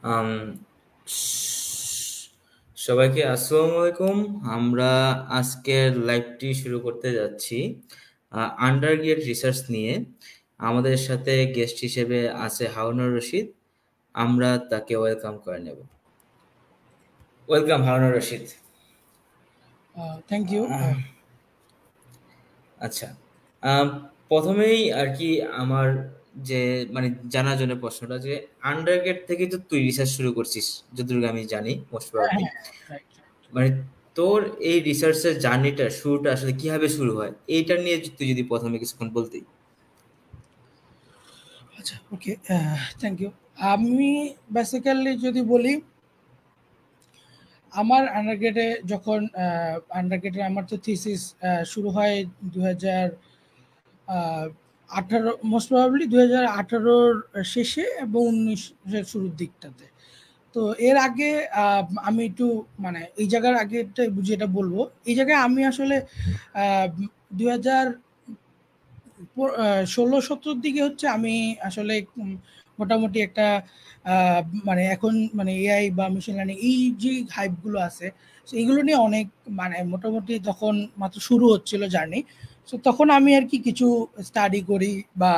আম, স- সবাইকে আসসালামু আলাইকুম। আমরা আজকের লাইভটি শুরু করতে যাচ্ছি আন্ডার গ্রেড রিসার্চ নিয়ে। আমাদের সাথে গেস্ট হিসেবে আছে হারুনুর রশিদ। আমরা তাকে ওয়েলকাম করে নেব। Welcome Harunur Rashid. Thank you. Ah, আচ্ছা, আম, প্রথমেই আর কি আমার যে মানে জানার জন্য প্রশ্নটা যে আন্ডার গ্রেড থেকে তো তুই রিসার্চ শুরু করছিস, যতটুকু আমি জানি মোস্ট হ্যাঁ, প্রবাবলি। হ্যাঁ, রাইট। মানে তোর এই রিসার্চের জার্নিটা শুরুটা আসলে কিভাবে শুরু হয় এইটা নিয়ে তুই যদি প্রথমে কিছুক্ষণ বলতেই। আচ্ছা, ওকে, থ্যাংক ইউ। আমি বেসিক্যালি যদি বলি, আমার আন্ডারগ্রেডে যখন আন্ডারগ্রেডে আমার তো থিসিস শুরু হয় 2018, মোস্ট প্রবাবলি 2018-র শেষে এবং 19-এর শুরুর দিকটাতে। তো এর আগে আমি একটু মানে এই জায়গার আগেটা বুঝি এটা বলবো। এই জায়গায় আমি আসলে 2000 16-17 দিকে হচ্ছে আমি আসলে মোটামুটি একটা আহ, মানে এখন মানে এআই বা মেশিন লার্নিং এই যে হাইপ গুলো আছে, so এইগুলো নিয়ে অনেক মানে মোটামুটি তখন মাত্র শুরু হচ্ছিল জার্নি। তো তখন আমি আর কি কিছু স্টাডি করি বা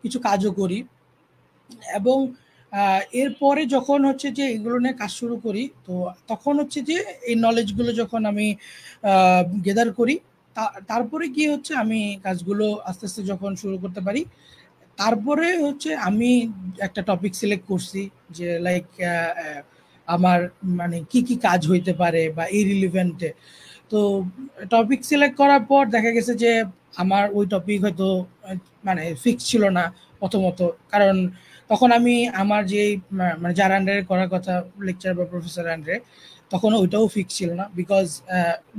কিছু কাজও করি। এবং এরপরে যখন হচ্ছে যে এগুলো নিয়ে কাজ শুরু করি, তো তখন হচ্ছে যে এই নলেজগুলো যখন আমি গেদার করি, তারপরে গিয়ে হচ্ছে আমি কাজগুলো আস্তে আস্তে যখন শুরু করতে পারি, তারপরে হচ্ছে আমি একটা টপিক সিলেক্ট করছি যে লাইক আমার মানে কি কি কাজ হইতে পারে বা এই রিলিভেন্টে। তো টপিক সিলেক্ট করার পর দেখা গেছে যে আমার ওই টপিক হয়তো মানে ফিক্স ছিল না প্রথমত। কারণ তখন আমি আমার যে মানে যার আন্ডারে করার কথা, লেকচার বা প্রফেসর আন্ডারে, তখন ওইটাও ফিক্স ছিল না। বিকজ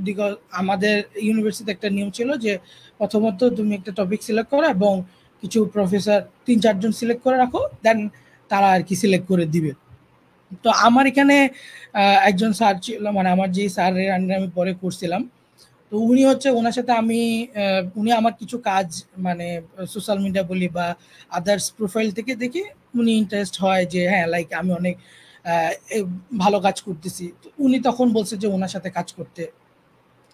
বিকজ আমাদের ইউনিভার্সিটিতে একটা নিয়ম ছিল যে প্রথমত তুমি একটা টপিক সিলেক্ট করো এবং কিছু প্রফেসর 3-4 জন সিলেক্ট করে রাখো, দেন তারা আর কি সিলেক্ট করে দিবে। তো আমার এখানে একজন স্যার ছিল, মানে আমার যে স্যারের আন্ডারে আমি পরে করছিলাম। তো উনি হচ্ছে, ওনার সাথে আমি উনি আমার কিছু কাজ মানে সোশ্যাল মিডিয়া বলি বা আদার্স প্রোফাইল থেকে দেখে উনি ইন্টারেস্ট হয় যে হ্যাঁ লাইক আমি অনেক ভালো কাজ করতেছি। তো উনি তখন বলছে যে ওনার সাথে কাজ করতে।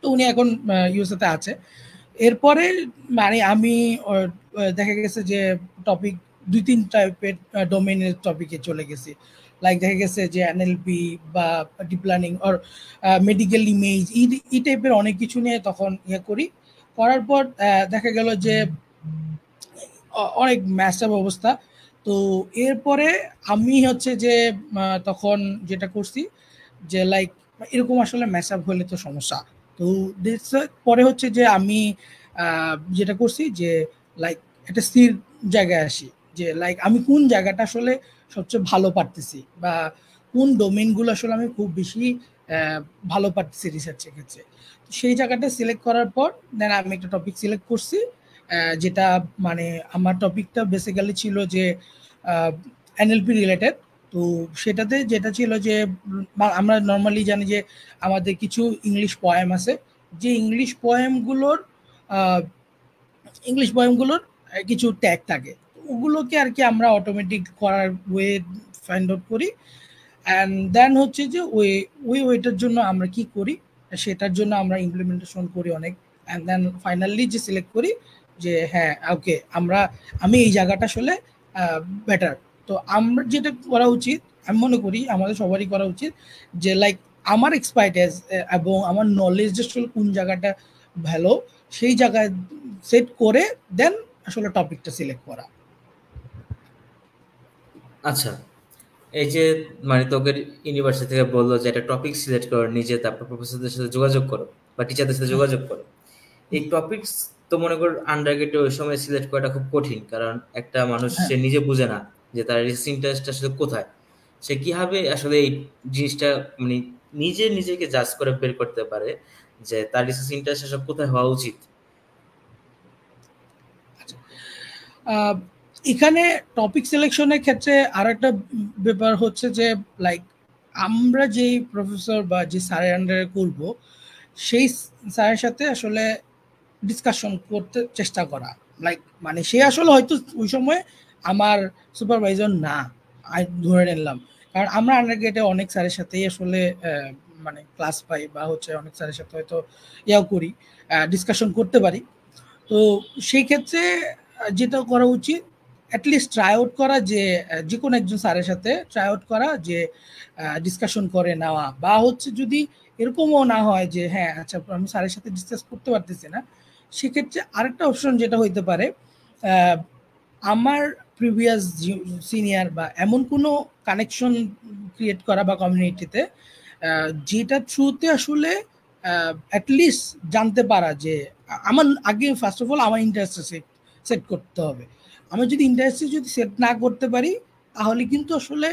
তো উনি এখন ইউএসএতে আছে। এরপরে মানে আমি দেখা গেছে যে টপিক 2-3 টাইপের ডোমেনের টপিকে চলে গেছি। লাইক দেখা গেছে যে এনএলপি বা deep learning or medical image, এই টাইপের অনেক কিছু নিয়ে তখন ইয়ে করি। করার পর দেখা গেল যে অনেক ম্যাসআপ অবস্থা। তো এরপরে আমি হচ্ছে যে তখন যেটা করছি যে লাইক এরকম আসলে ম্যাসআপ হলে তো সমস্যা। তো পরে হচ্ছে যে আমি যেটা করছি যে লাইক একটা স্থির জায়গায় আসি, যে লাইক আমি কোন জায়গাটা আসলে সবচেয়ে ভালো পারতেছি বা কোন ডোমেনগুলো আসলে আমি খুব বেশি আহ, ভালো পারতেছি রিসার্চের ক্ষেত্রে। তো সেই জায়গাটা সিলেক্ট করার পর দেন আমি একটা টপিক সিলেক্ট করছি, যেটা মানে আমার টপিকটা বেসিক্যালি ছিল যে এনএলপি রিলেটেড। তো সেটাতে যেটা ছিল যে আমরা নর্মালি জানি যে আমাদের কিছু ইংলিশ পোয়েম আছে, যে ইংলিশ পোয়েমগুলোর কিছু ট্যাগ থাকে। তো ওগুলোকে আর কি আমরা অটোমেটিক করার ওয়ে ফাইন্ড আউট করি। অ্যান্ড দেন হচ্ছে যে ওই ওইটার জন্য আমরা কি করি, সেটার জন্য আমরা ইমপ্লিমেন্টেশন করি অনেক। অ্যান্ড দেন ফাইনালি যে সিলেক্ট করি যে হ্যাঁ ওকে আমি এই জায়গাটা আসলে বেটার। তো আমরা যেটা করা উচিত, আমি মনে করি আমাদের সবারই করা উচিত যে লাইক আমার এক্সপার্টাইজ এবং আমার নলেজ আসলে কোন জায়গাটা ভালো, সেই জায়গায় সেট করে দেন আসলে টপিকটা সিলেক্ট করা। আচ্ছা, এই যে মানে তোকে ইউনিভার্সিটি থেকে বললো যে একটা টপিক সিলেক্ট করো নিজে, তারপর প্রফেসরদের সাথে যোগাযোগ করো বা টিচারদের সাথে যোগাযোগ করো। এই টপিকস তো মনে কর আন্ডার গ্রেডে ওই সময় সিলেক্ট করাটা খুব কঠিন, কারণ একটা মানুষ হ্যাঁ। সে নিজে বুঝে না যে তার রিসার্চ ইন্টারেস্ট আসলে কোথায়। সে কিভাবে আসলে এই জিনিসটা মানে নিজে নিজেকে জাজ করে বের করতে পারে যে তার রিসার্চ ইন্টারেস্ট আসলে কোথায় হওয়া উচিত। আহ, এখানে টপিক সিলেকশনের ক্ষেত্রে আর একটা ব্যাপার হচ্ছে যে লাইক আমরা যেই প্রফেসর বা যে স্যারের আন্ডারে করব, সেই স্যারের সাথে আসলে ডিসকাশন করতে চেষ্টা করা। লাইক মানে সে আসলে হয়তো ওই সময় আমার সুপারভাইজার না, ধরে নিলাম। কারণ আমরা আন্ডারগ্রেডে অনেক স্যারের সাথেই আসলে মানে ক্লাস পাই বা হচ্ছে অনেক স্যারের সাথে হয়তো ইয়াও করি, ডিসকাশন করতে পারি। তো সেই ক্ষেত্রে যেটা করা উচিত অ্যাটলিস্ট ট্রাই আউট করা যে যে কোনো একজন স্যারের সাথে ট্রাই আউট করা যে ডিসকাশন করে নেওয়া, বা হচ্ছে যদি এরকমও না হয় যে হ্যাঁ আচ্ছা আমি স্যারের সাথে ডিসকাস করতে পারতেছি না, সেক্ষেত্রে আরেকটা অপশন যেটা হইতে পারে আহ, আমার প্রিভিয়াস সিনিয়র বা এমন কোনো কানেকশন ক্রিয়েট করা বা কমিউনিটিতে যেটা থ্রুতে আসলে অ্যাটলিস্ট জানতে পারা যে আমার আগে ফার্স্ট অফ অল আমার ইন্টারেস্ট সেট সেট করতে হবে। আমি যদি ইন্টারেস্টে যদি সেট না করতে পারি তাহলে কিন্তু আসলে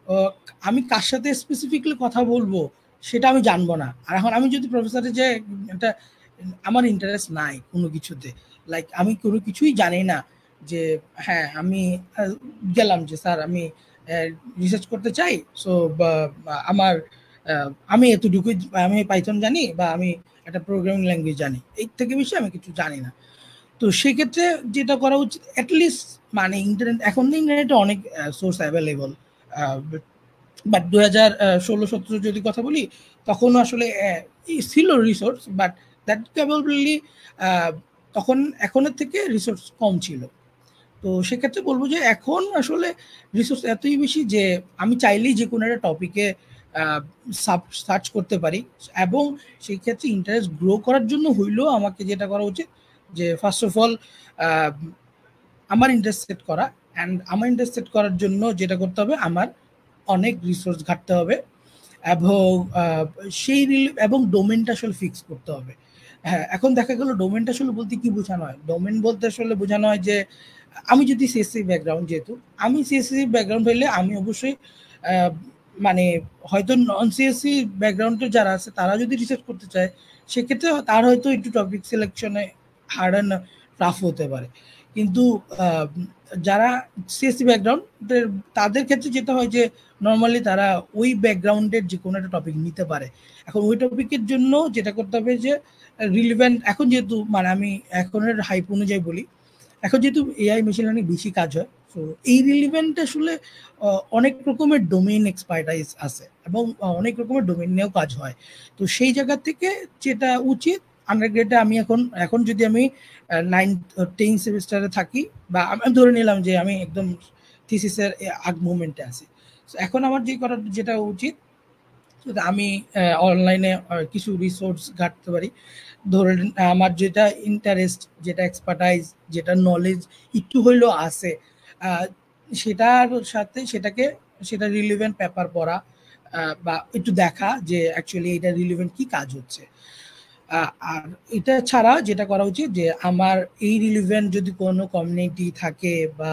আহ, আমি কার সাথে স্পেসিফিকলি কথা বলবো সেটা আমি জানবো না। আর এখন আমি যদি প্রফেসরের যে একটা আমার ইন্টারেস্ট নাই কোনো কিছুতে, লাইক আমি কোনো কিছুই জানি না, যে হ্যাঁ আমি গেলাম যে স্যার আমি রিসার্চ করতে চাই, সো আমার আমি এতটুকুই, আমি পাইথন জানি বা আমি একটা প্রোগ্রামিং ল্যাঙ্গুয়েজ জানি, এই থেকে বেশি আমি কিছু জানি না। তো সেক্ষেত্রে যেটা করা উচিত অ্যাটলিস্ট মানে ইন্টারনেট, এখন তো ইন্টারনেটে অনেক সোর্স অ্যাভেলেবল, বাট 2016-17 যদি কথা বলি তখনও আসলে ছিল রিসোর্স, বাট দ্যাট ক্যাপাবলি তখন এখনের থেকে রিসোর্স কম ছিল। তো সেক্ষেত্রে বলবো যে এখন আসলে রিসোর্স এতই বেশি যে আমি চাইলেই যে কোনো একটা টপিকে সার্চ করতে পারি, এবং সেই ক্ষেত্রে ইন্টারেস্ট গ্রো করার জন্য হইলেও আমাকে যেটা করা উচিত যে ফার্স্ট অফ অল আমার ইন্টারেস্ট সেট করা, অ্যান্ড আমার ইন্টারেস্ট সেট করার জন্য যেটা করতে হবে আমার অনেক রিসোর্স ঘাটতে হবে, এবং সেই এবং ডোমেনটা আসলে ফিক্স করতে হবে। হ্যাঁ, এখন দেখা গেল ডোমেনটা আসলে বলতে কি বোঝানো হয়, ডোমেন বলতে আসলে বোঝানো হয় যে আমি যদি সিএসসি ব্যাকগ্রাউন্ড, যেহেতু আমি সিএসসি ব্যাকগ্রাউন্ড হইলে আমি অবশ্যই আহ, মানে হয়তো নন সিএসসি ব্যাকগ্রাউন্ডের যারা আছে তারা যদি রিসার্চ করতে চায় সেক্ষেত্রে তার হয়তো একটু টপিক সিলেকশনে হার্ড অ্যান্ড টাফ হতে পারে। কিন্তু আহ, যারা সিএসসি ব্যাকগ্রাউন্ড তাদের ক্ষেত্রে যেটা হয় যে নর্মালি তারা ওই ব্যাকগ্রাউন্ডের যে কোনো একটা টপিক নিতে পারে। এখন ওই টপিকের জন্য যেটা করতে হবে যে রিলিভেন্ট, এখন যেহেতু মানে আমি এখনের হাইপ অনুযায়ী বলি, এখন যেহেতু এআই মেশিন লার্নিং বেশি কাজ হয়, তো এই রিলিভেন্ট আসলে অনেক রকমের ডোমেইন এক্সপার্টাইজ আছে, এবং অনেক রকমের ডোমেইন নিয়েও কাজ হয়। তো সেই জায়গা থেকে যেটা উচিত আন্ডারগ্রেডে আমি এখন এখন যদি আমি 9-10 সেমিস্টারে থাকি, বা আমি ধরে নিলাম যে আমি একদম থিসিসের আগ মুভমেন্টে আছি, তো এখন আমার যে করার যেটা উচিত সেটা আমি অনলাইনে কিছু রিসোর্স ঘাটতে পারি। ধরেন আমার যেটা ইন্টারেস্ট, যেটা এক্সপার্টাইজ, যেটা নলেজ একটু হইলেও আছে, আহ, সেটার সাথে সেটা রিলিভেন্ট পেপার পড়া, বা একটু দেখা যে অ্যাকচুয়ালি এটা রিলিভেন্ট কি কাজ হচ্ছে। আর এটা ছাড়া যেটা করা উচিত যে আমার এই রিলিভেন্ট যদি কোনো কমিউনিটি থাকে, বা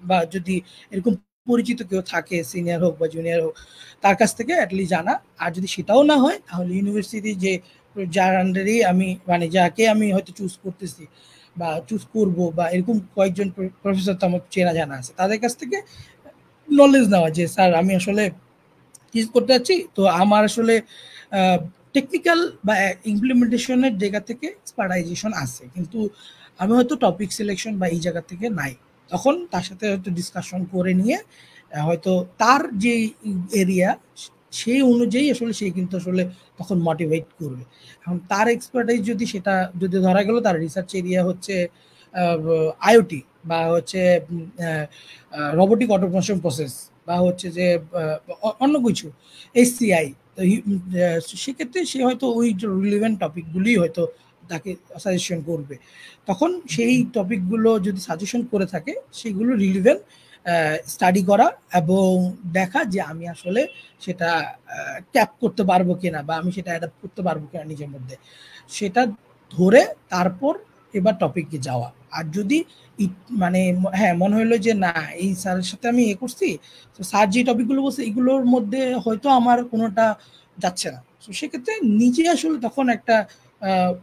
বা যদি এরকম পরিচিত কেউ থাকে সিনিয়র হোক বা জুনিয়র হোক, তার কাছ থেকে অ্যাটলিস্ট জানা। আর যদি সেটাও না হয় তাহলে ইউনিভার্সিটি যে যার আন্ডারেই আমি মানে যাকে আমি হয়তো চুজ করতেছি বা চুজ করব, বা এরকম কয়েকজন প্রফেসর তো আমার চেনা জানা আছে, তাদের কাছ থেকে নলেজ নেওয়া যে স্যার আমি আসলে টিচ করতে যাচ্ছি, তো আমার আসলে টেকনিক্যাল বা ইমপ্লিমেন্টেশনের জায়গা থেকে এক্সপার্টাইজেশন আছে, কিন্তু আমি হয়তো টপিক সিলেকশন বা এই জায়গা থেকে নাই। তখন তার সাথে হয়তো ডিসকাশন করে নিয়ে হয়তো তার যে এরিয়া সেই অনুযায়ী আসলে সে কিন্তু আসলে তখন মোটিভেট করবে। এখন তার এক্সপার্টাইজ যদি সেটা যদি ধরা গেল তার রিসার্চ এরিয়া হচ্ছে আইওটি, বা হচ্ছে রোবোটিক অটোমেশন প্রসেস, বা হচ্ছে যে অন্য কিছু এসসিআই, তো সেক্ষেত্রে সে হয়তো ওই রিলিভেন্ট টপিকগুলি হয়তো তাকে সাজেশন করবে। তখন সেই টপিকগুলো যদি সাজেশন করে থাকে সেগুলো রিলিভেন্ট স্টাডি করা, এবং দেখা যে আমি আসলে সেটা ক্যাপ করতে পারবো কিনা, বা আমি সেটা অ্যাডাপ্ট করতে পারবো কিনা নিজের মধ্যে, সেটা ধরে তারপর এবার টপিকে যাওয়া। আর যদি মানে হ্যাঁ মনে হইলো যে না এই স্যারের সাথে আমি করছি, তো স্যার যে টপিকগুলো বলছে এগুলোর মধ্যে হয়তো আমার কোনোটা যাচ্ছে না, তো সেক্ষেত্রে নিজে আসলে তখন একটা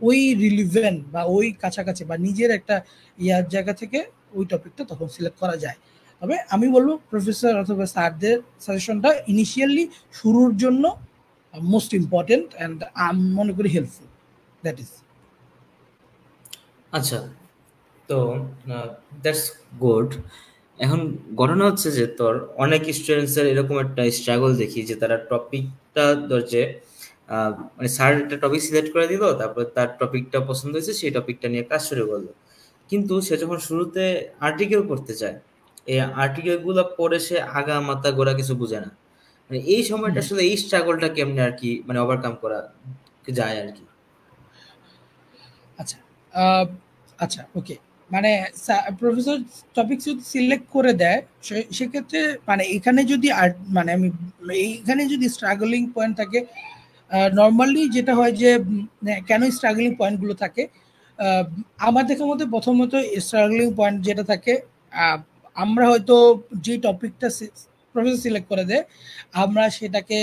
ওই রিলিভেন্ট বা ওই কাছাকাছি বা নিজের একটা ইয়ার জায়গা থেকে ওই টপিকটা তখন সিলেক্ট করা যায়। তবে আমি বলবো প্রফেসর অথবা স্যারদের সাজেশনটা ইনিশিয়ালি শুরুর জন্য মোস্ট ইম্পর্টেন্ট, অ্যান্ড আমি মনে করি হেল্পফুল, দ্যাট ইজ। আচ্ছা, তো দ্যাটস গুড। এখন ঘটনা হচ্ছে যে তোর অনেক স্টুডেন্টসের এরকম একটা স্ট্রাগল দেখি যে তারা টপিকটা ধরছে, মানে স্যার একটা টপিক সিলেক্ট করে দিল, তারপর তার টপিকটা পছন্দ হয়েছে, সেই টপিকটা নিয়ে কাজ শুরু করলো। কিন্তু সে যখন শুরুতে আর্টিকেল পড়তে চায়, এই আর্টিকেল গুলো পড়ে সে আগা মাথা গোড়া কিছু বুঝে না। মানে এই সময়টা হুম, আসলে এই স্ট্রাগলটা কেমনে আর কি মানে ওভারকাম করা যায় আর কি। আচ্ছা। আহ, আচ্ছা, ওকে। মানে প্রফেসর টপিক যদি সিলেক্ট করে দেয়, সেক্ষেত্রে মানে এখানে যদি মানে আমি এইখানে যদি স্ট্রাগলিং পয়েন্ট থাকে, নর্মালি যেটা হয় যে কেন স্ট্রাগলিং পয়েন্টগুলো থাকে, আহ, আমার দেখার মধ্যে প্রথমত স্ট্রাগলিং পয়েন্ট যেটা থাকে, আহ, আমরা হয়তো যে টপিকটা প্রফেসর সিলেক্ট করে দেয়, আমরা সেটাকে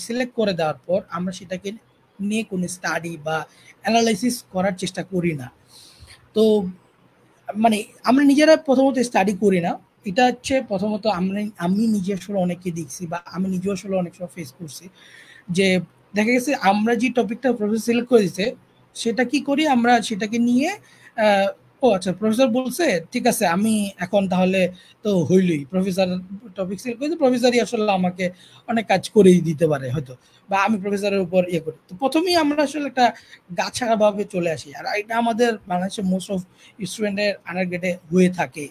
সিলেক্ট করে দেওয়ার পর আমরা সেটাকে নিয়ে কোনো স্টাডি বা অ্যানালাইসিস করার চেষ্টা করি না। তো মানে আমরা নিজেরা প্রথমত স্টাডি করি না। এটা হচ্ছে প্রথমত আমি নিজে আসলে অনেককে দেখছি বা আমি নিজেও আসলে অনেক সময় ফেস করছি যে দেখা গেছে আমরা যে টপিকটা প্রফেসর সিলেক্ট করে দিতে, সেটা কি করি আমরা সেটাকে নিয়ে আহ, ও আচ্ছা প্রফেসর বলছে ঠিক আছে, আমি এখন তাহলে তো হইলই, প্রফেসর টপিক সিলেক্ট করে প্রফেসরই আসলে আমাকে অনেক কাজ করেই দিতে পারে হয়তো, বা আমি প্রফেসরের উপর ইয়ে করি। তো প্রথমেই আমরা আসলে একটা গাছাড়া ভাবে চলে আসি, আর এটা আমাদের বাংলাদেশের মোস্ট অফ স্টুডেন্টের আন্ডারগ্রেডে হয়ে থাকে,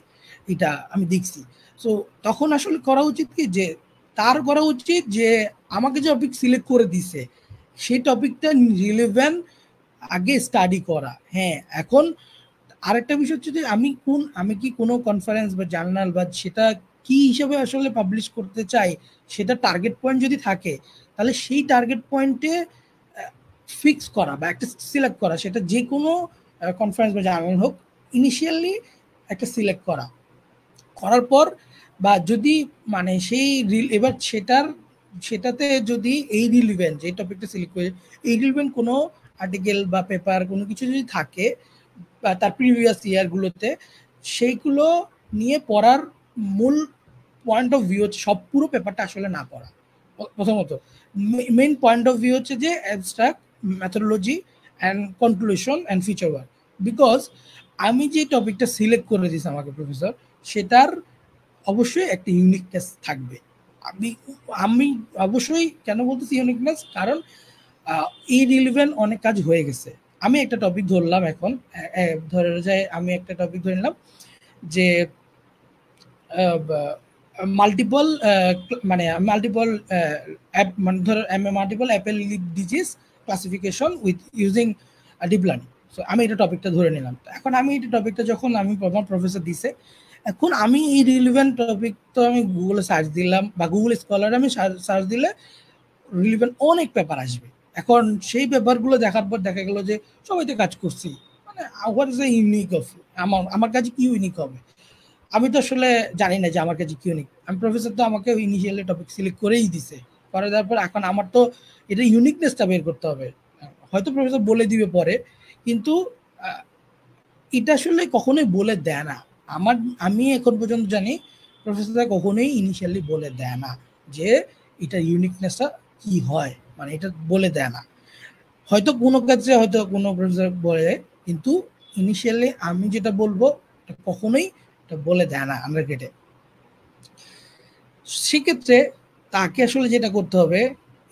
এটা আমি দেখছি। সো তখন আসলে করা উচিত কি যে তার করা উচিত যে আমাকে যে টপিক সিলেক্ট করে দিছে সেই টপিকটা রিলেভেন্ট আগে স্টাডি করা। হ্যাঁ, এখন আরেকটা বিষয় হচ্ছে যে আমি কি কোনো কনফারেন্স বা জার্নাল বা সেটা কি হিসাবে আসলে পাবলিশ করতে চাই, সেটা টার্গেট পয়েন্ট যদি থাকে, তাহলে সেই টার্গেট পয়েন্টে ফিক্স করা বা একটা সিলেক্ট করা, সেটা যে কোনো কনফারেন্স বা জার্নাল হোক, ইনিশিয়ালি একটা সিলেক্ট করা, করার পর বা যদি মানে সেই এবার সেটাতে যদি এই রিলিভেন্ট যে টপিকটা সিলেক্ট করে এই রিলিভেন্ট কোনো আর্টিকেল বা পেপার কোনো কিছু যদি থাকে বা তার প্রিভিয়াস ইয়ারগুলোতে, সেইগুলো নিয়ে পড়ার মূল পয়েন্ট অফ ভিউ হচ্ছে সব পুরো পেপারটা আসলে না পড়া। প্রথমত মেইন পয়েন্ট অফ ভিউ হচ্ছে যে abstract, methodology and conclusion and feature work. Because আমি যে টপিকটা সিলেক্ট করে দিয়েছি আমাকে প্রফেসর, সেটার অবশ্যই একটা ইউনিকনেস থাকবে। আমি আমি অবশ্যই কেন বলতেছি ইউনিকনেস, কারণ ইরিলিভেন্ট অনেক কাজ হয়ে গেছে। আমি একটা টপিক ধরলাম এখন, ধরে যায় আমি একটা টপিক ধরে নিলাম যে মাল্টিপল মানে মাল্টিপল মানে ধরো multiple Apple disease classification with using deep learning. So আমি এটা টপিকটা ধরে নিলাম। এখন আমি এটা টপিকটা যখন আমি আমার প্রফেসর দিছে, এখন আমি এই রিলিভেন্ট টপিক তো আমি গুগলে সার্চ দিলাম বা গুগল স্কলারে আমি সার্চ দিলে রিলিভেন্ট অনেক পেপার আসবে। এখন সেই পেপারগুলো দেখার পর দেখা গেল যে সবাই তো কাজ করছি, মানে what is the unique of আমার আমার কাছে কি ইউনিক হবে। আমি তো আসলে জানি না যে আমার কাছে কি ইউনিক। আমি প্রফেসর তো আমাকে ইনিশিয়ালি টপিক সিলেক্ট করেই দিছে, করে দেওয়ার পর এখন আমার তো এটা ইউনিকনেসটা বের করতে হবে। হয়তো প্রফেসর বলে দিবে পরে, কিন্তু আহ, এটা আসলে কখনোই বলে দেয় না। আমি এখন পর্যন্ত জানি প্রফেসররা কখনোই ইনিশিয়ালি বলে দেয় না যে এটা ইউনিকনেসটা কি হয়, মানে এটা বলে দেয় না। হয়তো কোনো ক্ষেত্রে হয়তো কোনো প্রফেসর বলে, কিন্তু ইনিশিয়ালি আমি যেটা বলবো এটা কখনোই এটা বলে দেয় না আন্ডারগ্রেডে। সেক্ষেত্রে তাকে আসলে যেটা করতে হবে,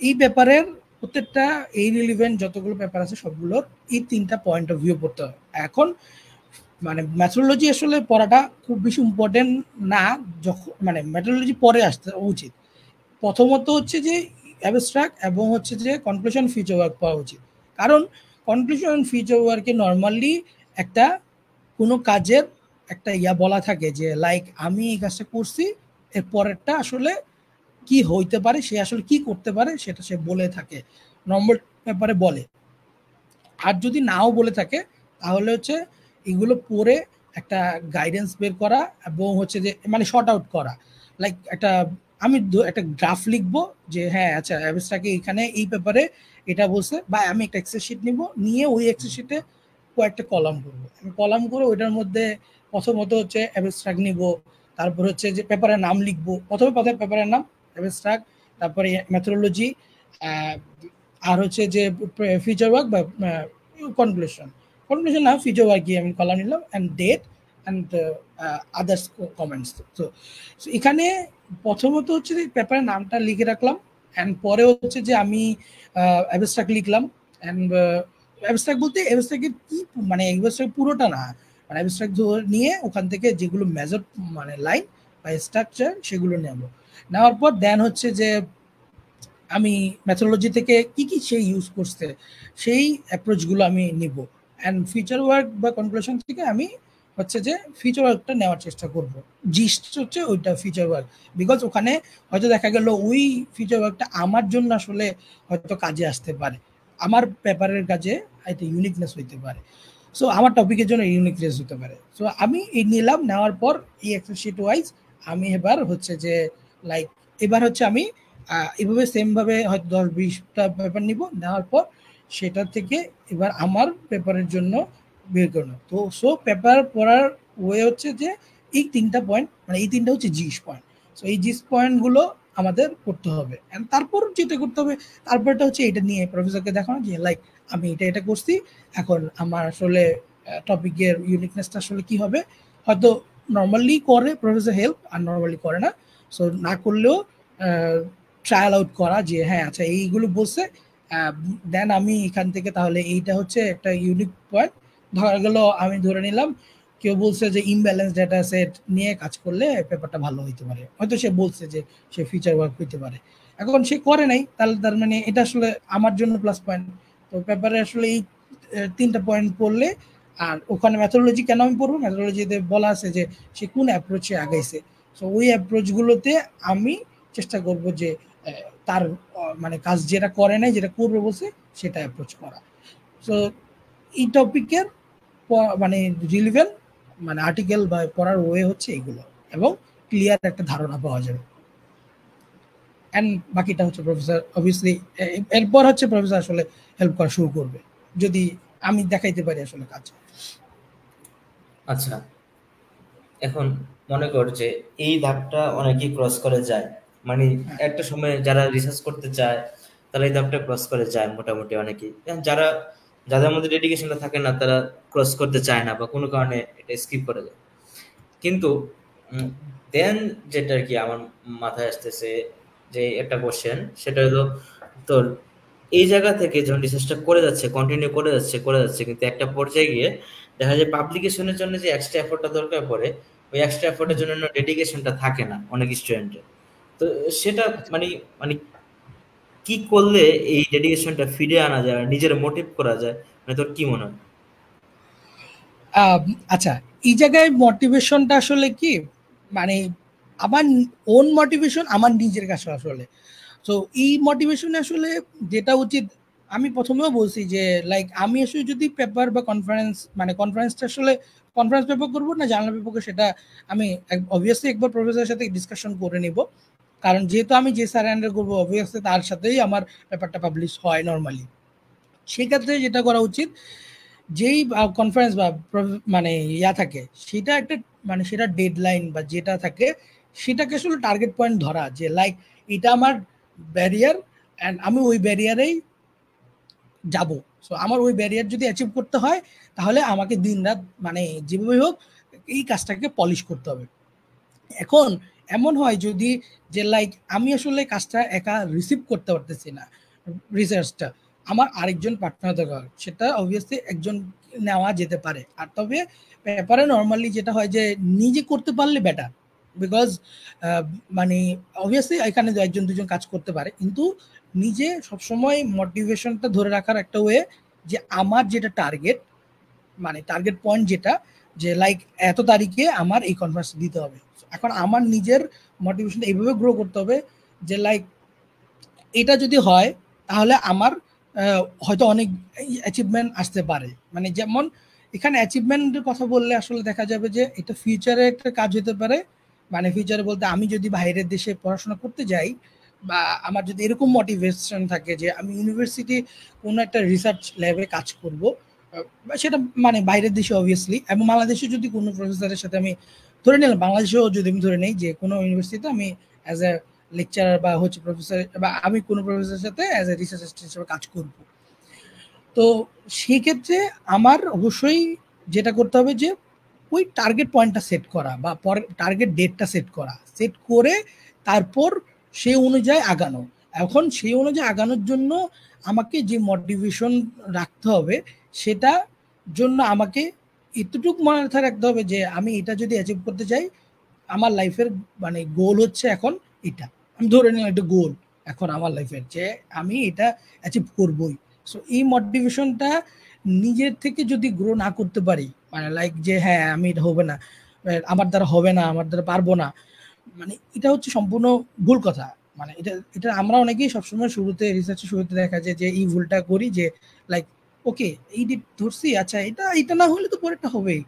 এই পেপারের প্রত্যেকটা এই রিলিভেন্ট যতগুলো পেপার আছে সবগুলোর এই তিনটা পয়েন্ট অফ ভিউ পড়তে হবে। এখন মানে ম্যাথোলজি আসলে পড়াটা খুব বেশি ইম্পর্টেন্ট না, যখন মানে ম্যাথোলজি পরে আসতে উচিত। প্রথমত হচ্ছে যে অ্যাবস্ট্রাক্ট এবং হচ্ছে যে কনক্লুশন ফিচার ওয়ার্ক পাওয়া উচিত। কারণ কনক্লুশন ফিচার ওয়ার্কে নর্মালি একটা কোনো কাজের একটা বলা থাকে যে লাইক আমি এই কাজটা করছি, এর পরেরটা আসলে কি হইতে পারে, সে আসলে কি করতে পারে সেটা সে বলে থাকে, নম্বর ব্যাপারে বলে। আর যদি নাও বলে থাকে তাহলে হচ্ছে এগুলো পড়ে একটা গাইডেন্স বের করা এবং হচ্ছে যে মানে শর্ট আউট করা। লাইক একটা আমি একটা গ্রাফ লিখবো যে হ্যাঁ আচ্ছা অ্যাভেজটাকে এখানে এই ব্যাপারে এটা বলছে, বা আমি একটা এক্সেল শিট নিব, নিয়ে ওই এক্সেল শিটে কয়েকটা কলাম করবো, আমি কলাম করে ওইটার মধ্যে প্রথমত হচ্ছে অ্যাবস্ট্রাক্ট নিব, তারপর হচ্ছে যে পেপারের নাম লিখবো, প্রথমে পেপারের নাম অ্যাবস্ট্রাক্ট, তারপরে মেথোডোলজি, আর হচ্ছে যে ফিচার ওয়ার্ক বা কনক্লুশন, কনক্লুশন না ফিচার ওয়ার্ক, আমি কলাম নিলাম and date, and others comments. তো এখানে প্রথমত হচ্ছে যে পেপারের নামটা লিখে রাখলাম, অ্যান্ড পরে হচ্ছে যে আমি অ্যাবস্ট্রাক্ট লিখলাম। অ্যান্ড অ্যাবস্ট্রাক্ট বলতে অ্যাবস্ট্রাক্টের কি মানে অ্যাবস্ট্রাক্ট পুরোটা না, মানে অ্যাবস্ট্রাক্ট নিয়ে ওখান থেকে যেগুলো মেজর মানে লাইন বা স্ট্রাকচার সেগুলো নেব। নেওয়ার পর দেন হচ্ছে যে আমি মেথোডোলজি থেকে কি কি সে ইউজ করছে সেই অ্যাপ্রোচগুলো আমি নিব। অ্যান্ড ফিচার ওয়ার্ক বা কনক্লুশন থেকে আমি হচ্ছে যে ফিচার ওয়ার্কটা নেওয়ার চেষ্টা করব। জিস্ট হচ্ছে ওইটা ফিচার ওয়ার্ক, বিকজ ওখানে হয়তো দেখা গেল ওই ফিচার ওয়ার্কটা আমার জন্য আসলে হয়তো কাজে আসতে পারে, আমার পেপারের কাজে এটা ইউনিকনেস হইতে পারে, সো আমার টপিকের জন্য ইউনিকনেস হতে পারে। সো আমি এই নিলাম, নেওয়ার পর এই এক্সেল শিট ওয়াইজ আমি এবার হচ্ছে যে লাইক এবার হচ্ছে আমি এভাবে সেমভাবে হয়তো 10-20টা পেপার নিব, নেওয়ার পর সেটা থেকে এবার আমার পেপারের জন্য বের করলো। তো সো পেপার পড়ার ওয়ে হচ্ছে যে এই 3টা পয়েন্ট, মানে এই 3টা হচ্ছে জিস পয়েন্ট। সো এই জিস পয়েন্টগুলো আমাদের করতে হবে, অ্যান্ড তারপর যেটা করতে হবে তারপরটা হচ্ছে এটা নিয়ে প্রফেসরকে দেখানো যে লাইক আমি এটা করছি, এখন আমার আসলে টপিকের ইউনিকনেসটা আসলে কি হবে। হয়তো নর্মালি করে প্রফেসর হেল্প, আর নর্মালি করে না। সো না করলেও ট্রায়াল আউট করা যে হ্যাঁ আচ্ছা এইগুলো বলছে, দেন আমি এখান থেকে তাহলে এইটা হচ্ছে একটা ইউনিক পয়েন্ট। ধরা গেল আমি ধরে নিলাম কেউ বলছে যে ইমব্যালেন্স ডেটা সেট নিয়ে কাজ করলে পেপারটা ভালো হইতে পারে, হয়তো সে বলছে যে সে ফিচার ওয়ার্ক হইতে পারে, এখন সে করে নাই, তাহলে তার মানে এটা আসলে আমার জন্য প্লাস পয়েন্ট। তো পেপারে আসলে এই 3টা পয়েন্ট পড়লে, আর ওখানে ম্যাথোডোলজি কেন আমি পড়বো, ম্যাথোডোলজিতে বলা আছে যে সে কোন অ্যাপ্রোচে আগাইছে। সো ওই অ্যাপ্রোচগুলোতে আমি চেষ্টা করব যে তার মানে কাজ যেটা করে নাই যেটা করবে বলছে সেটা অ্যাপ্রোচ করা। সো এই টপিকের মানে রিলিভেন্ট মানে আর্টিকেল বা পড়ার ওয়ে হচ্ছে এগুলো, এবং ক্লিয়ার একটা ধারণা পাওয়া যাবে। অ্যান্ড বাকিটা হচ্ছে প্রফেসর অবভিয়াসলি এরপর হচ্ছে প্রফেসর আসলে হেল্প করা শুরু করবে যদি আমি দেখাইতে পারি আসলে কাজ। আচ্ছা, এখন মনে কর যে এই ধাপটা অনেকেই ক্রস করে যায়, মানে হ্যাঁ, একটা সময় যারা রিসার্চ করতে চায় তারা এই ধাপটা ক্রস করে যায় মোটামুটি অনেকেই। যারা যাদের মধ্যে ডেডিকেশনটা থাকে না তারা ক্রস করতে চায় না বা কোনো কারণে এটা স্কিপ করে যায়। কিন্তু দেন যেটা আর কি আমার মাথায় আসতেছে যে একটা কোশ্চেন, সেটা হলো তোর এই জায়গা থেকে যখন রিসার্চটা করে যাচ্ছে, কন্টিনিউ করে যাচ্ছে, কিন্তু একটা পর্যায়ে গিয়ে দেখা যায় পাবলিকেশনের জন্য যে এক্সট্রা এফোর্টটা দরকার পড়ে, ওই এক্সট্রা এফোর্টের জন্য ডেডিকেশনটা থাকে না অনেক স্টুডেন্টের। তো সেটা মানে মানে কি করলে এই ডেডিকেশনটা ফিরে আনা যায় আর নিজের মোটিভ করা যায়, মানে তোর কি মনে হয়? আচ্ছা, এই জায়গায় মোটিভেশনটা আসলে কি, মানে আমার ওন মোটিভেশন আমার নিজের কাছে আসলে। তো এই মোটিভেশনে আসলে যেটা উচিত, আমি প্রথমেও বলছি যে লাইক আমি আসলে যদি পেপার বা কনফারেন্স মানে কনফারেন্সটা আসলে কনফারেন্স পেপার করবো না জার্নাল পেপার, সেটা আমি অবভিয়াসলি একবার প্রফেসরের সাথে ডিসকাশন করে নিব, কারণ যেহেতু আমি যে স্যার হ্যান্ডেল করবো অবভিয়াসলি তার সাথেই আমার পেপারটা পাবলিশ হয় নর্মালি। সেক্ষেত্রে যেটা করা উচিত, যেই কনফারেন্স বা মানে ইয়া থাকে সেটা একটা মানে সেটা ডেডলাইন বা যেটা থাকে সেটাকে আসলে টার্গেট পয়েন্ট ধরা যে লাইক এটা আমার ব্যারিয়ার, অ্যান্ড আমি ওই ব্যারিয়ারেই যাব। সো আমার ওই ব্যারিয়ার যদি অ্যাচিভ করতে হয় তাহলে আমাকে দিন রাত মানে যেভাবে হোক এই কাজটাকে পলিশ করতে হবে। এখন এমন হয় যদি যে লাইক আমি আসলে কাজটা একা রিসিভ করতে পারতেছি না, রিসার্চটা আমার আরেকজন পার্টনার দরকার, সেটা অবভিয়াসলি একজন নেওয়া যেতে পারে। আর তবে পেপারে নর্মালি যেটা হয় যে নিজে করতে পারলে বেটার, বিকজ মানে অবভিয়াসলি এখানে একজন দুজন কাজ করতে পারে, কিন্তু নিজে সবসময় মোটিভেশনটা ধরে রাখার একটা ওয়ে যে আমার যেটা টার্গেট মানে টার্গেট পয়েন্ট যেটা, যে লাইক এত তারিখে আমার এই কনফারেন্স দিতে হবে। এখন আমার নিজের মোটিভেশনটা এইভাবে গ্রো করতে হবে যে লাইক এটা যদি হয় তাহলে আমার হয়তো অনেক অ্যাচিভমেন্ট আসতে পারে। মানে যেমন এখানে অ্যাচিভমেন্টের কথা বললে আসলে দেখা যাবে যে এটা ফিউচারে একটা কাজ হতে পারে। মানে ফিউচারে বলতে আমি যদি বাইরের দেশে পড়াশোনা করতে যাই বা আমার যদি এরকম মোটিভেশন থাকে যে আমি ইউনিভার্সিটি কোনো একটা রিসার্চ ল্যাবে কাজ করব, সেটা মানে বাইরের দেশে অবভিয়াসলি, এবং বাংলাদেশে যদি কোনো প্রফেসরের সাথে আমি ধরে নিলাম, বাংলাদেশেও যদি আমি ধরে নেই যে কোনো ইউনিভার্সিটিতে আমি অ্যাজ এ লেকচারার বা হচ্ছে প্রফেসর বা আমি কোনো প্রফেসরের সাথে অ্যাজ এ রিসার্চ অ্যাসিস্ট্যান্ট হিসেবে কাজ করব। তো সেই ক্ষেত্রে আমার অবশ্যই যেটা করতে হবে যে ওই টার্গেট পয়েন্টটা সেট করা বা পরে টার্গেট ডেটটা সেট করা, সেট করে তারপর সেই অনুযায়ী আগানো। এখন সেই অনুযায়ী আগানোর জন্য আমাকে যে মোটিভেশন রাখতে হবে, সেটা জন্য আমাকে এতটুকু মনে রাখতে হবে যে আমি এটা যদি অ্যাচিভ করতে চাই, আমার লাইফের মানে গোল হচ্ছে এখন এটা, আমি ধরে নিলাম একটা গোল এখন আমার লাইফের, যে আমি এটা অ্যাচিভ করবই। সো এই মোটিভেশনটা নিজের থেকে যদি গ্রো না করতে পারি, মানে লাইক যে হ্যাঁ আমি এটা হবে না, আমার দ্বারা হবে না, আমার দ্বারা পারবো না, মানে এটা হচ্ছে সম্পূর্ণ ভুল কথা। মানে এটা এটা আমরা অনেকেই সবসময় শুরুতে রিসার্চের শুরুতে দেখা যায় যে এই ভুলটা করি, যে লাইক ওকে এই ডেট ধরছি, আচ্ছা এটা এটা না হলে তো পরেরটা হবেই।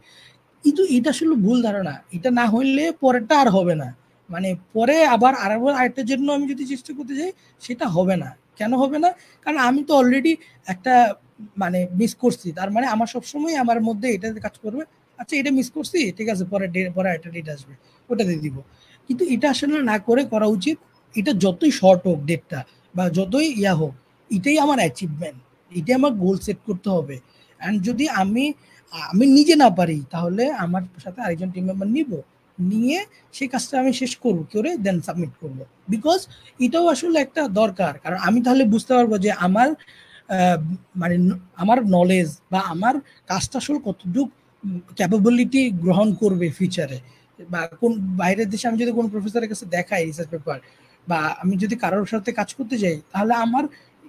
কিন্তু এটা আসলে ভুল ধারণা, এটা না হইলে পরেরটা আর হবে না। মানে পরে আবার আরেকবার আরেকটার জন্য আমি যদি চেষ্টা করতে যাই, সেটা হবে না। কেন হবে না? কারণ আমি তো অলরেডি একটা মানে মিস করছি, তার মানে আমার সবসময় আমার মধ্যে এটা কাজ করবে, আচ্ছা এটা মিস করছি, ঠিক আছে পরে পরে একটা ডেট আসবে, ওটা দিয়ে দিব। কিন্তু এটা আসলে না করে করা উচিত, এটা যতই শর্ট হোক ডেটটা বা যতই ইয়া হোক, এটাই আমার অ্যাচিভমেন্ট, এটাই আমার গোল সেট করতে হবে। অ্যান্ড যদি আমি আমি নিজে না পারি, তাহলে আমার সাথে আরেকজন টিম মেম্বার নিব, নিয়ে সেই কাজটা আমি শেষ করবো করে দেন সাবমিট করবো। বিকজ এটাও আসলে একটা দরকার, কারণ আমি তাহলে বুঝতে পারবো যে আমার মানে আমার নলেজ বা আমার কাজটা আসলে কতটুকু ক্যাপাবিলিটি গ্রহণ করবে ফিউচারে। বা কোন বাইরের দেশে আমি যদি কোনো প্রফেসরের কাছে দেখাই রিসার্চ পেপার, বা আমি যদি কারোর সাথে কাজ করতে যাই, তাহলে আমার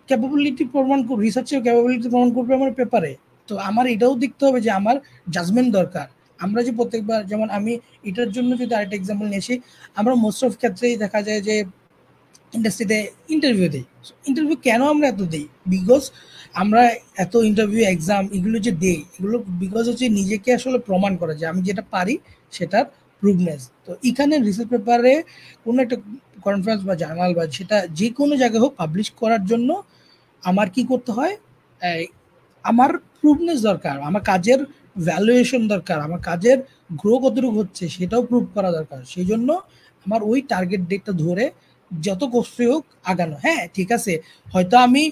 ক্যাপাবিলিটি প্রমাণ করবে, রিসার্চের ক্যাপাবিলিটি প্রমাণ করবে আমার পেপারে। তো আমার এটাও দেখতে হবে যে আমার জাজমেন্ট দরকার। আমরা যে প্রত্যেকবার, যেমন আমি এটার জন্য যদি আরেকটা এক্সাম্পল নিয়ে আসি, আমরা মোস্ট অফ ক্ষেত্রেই দেখা যায় যে ইন্ডাস্ট্রিতে ইন্টারভিউ দিই। ইন্টারভিউ কেন আমরা এত দিই? বিকজ আমরা এত ইন্টারভিউ এক্সাম এগুলো যে দিই, এগুলো বিকজ হচ্ছে নিজেকে আসলে প্রমাণ করা যে আমি যেটা পারি সেটার প্রুভনেস। তো এখানে রিসার্চ পেপারে কোনো একটা কনফারেন্স বা জার্নাল বা সেটা যে কোনো জায়গায় হোক পাবলিশ করার জন্য আমার কি করতে হয়, আমার প্রুভনেস দরকার, আমার কাজের ভ্যালুয়েশন দরকার, আমার কাজের গ্রো কতটুকু হচ্ছে সেটাও প্রুভ করা দরকার। সেই জন্য আমার ওই টার্গেট ডেটটা ধরে যত কষ্টই হোক আগানো। হ্যাঁ ঠিক আছে, হয়তো আমি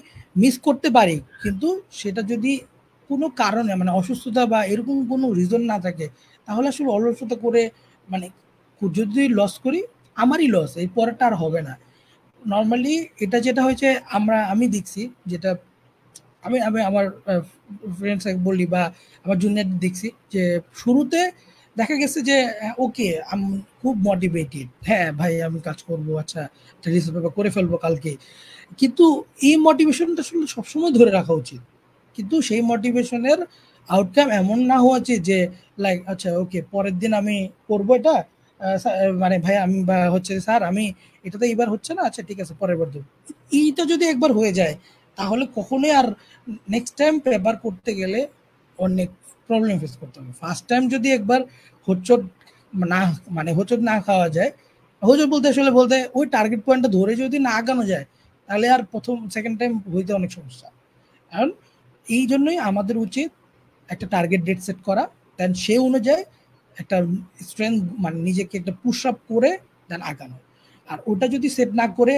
মিস করতে পারি, কিন্তু সেটা যদি কোনো কারণে মানে অসুস্থতা বা এরকম কোনো রিজন না থাকে, তাহলে আসলে অলসতা করে মানে যদি লস করি, আমারই লস, এই পরেরটা আর হবে না। নর্মালি এটা যেটা হয়েছে, আমি দেখছি যেটা, আমি আমি আমার ফ্রেন্ডস বলি বা আমার জুনিয়র দেখছি যে শুরুতে দেখা গেছে যে ওকে খুব মোটিভেটেড, হ্যাঁ ভাই আমি কাজ করব, আচ্ছা রিসার্চ পেপার করে ফেলবো কালকে। কিন্তু এই মোটিভেশনটা আসলে সবসময় ধরে রাখা উচিত। কিন্তু সেই মোটিভেশনের আউটকাম এমন না হওয়া উচিত যে লাইক আচ্ছা ওকে পরের দিন আমি করবো এটা, মানে ভাই আমি বা হচ্ছে স্যার আমি এটা তো এইবার হচ্ছে না, আচ্ছা ঠিক আছে পরের বার দেবো। এইটা যদি একবার হয়ে যায়, তাহলে কখনোই আর নেক্সট টাইম পেপার করতে গেলে অনেক প্রবলেম ফেস করতে হবে। ফার্স্ট টাইম যদি একবার হোঁচট না মানে হোঁচট না খাওয়া যায়, হোঁচট বলতে আসলে বলতে ওই টার্গেট পয়েন্টটা ধরে যদি না আগানো যায়, তাহলে আর প্রথম সেকেন্ড টাইম হইতে অনেক সমস্যা। কারণ এই জন্যই আমাদের উচিত একটা টার্গেট ডেট সেট করা, দেন সেই অনুযায়ী একটা স্ট্রেংথ মানে নিজেকে একটা পুশ আপ করে দেন আগানো। আর ওটা যদি সেট না করে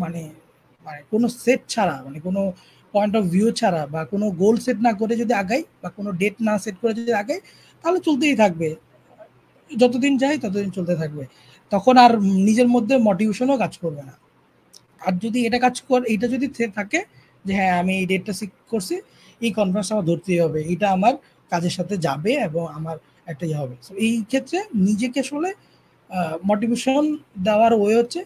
মানে মানে কোনো সেট ছাড়া, মানে কোনো পয়েন্ট অফ ভিউ ছাড়া বা কোনো গোল সেট না করে যদি আগাই বা কোনো ডেট না সেট করে যদি আগাই, তাহলে চলতেই থাকবে, যতদিন যায় ততদিন চলতে থাকবে। তখন আর নিজের মধ্যে মোটিভেশনও কাজ করবে না। আর যদি এটা কাজ করে, এটা যদি থাকে যে হ্যাঁ আমি এই ডেটটা সিক করছি, এই কনফারেন্স আমার ধরতেই হবে, এটা আমার কাজের সাথে যাবে এবং আমার একটা ইয়ে হবে। এই ক্ষেত্রে নিজেকে আসলে মোটিভেশন দেওয়ার ওয়ে হচ্ছে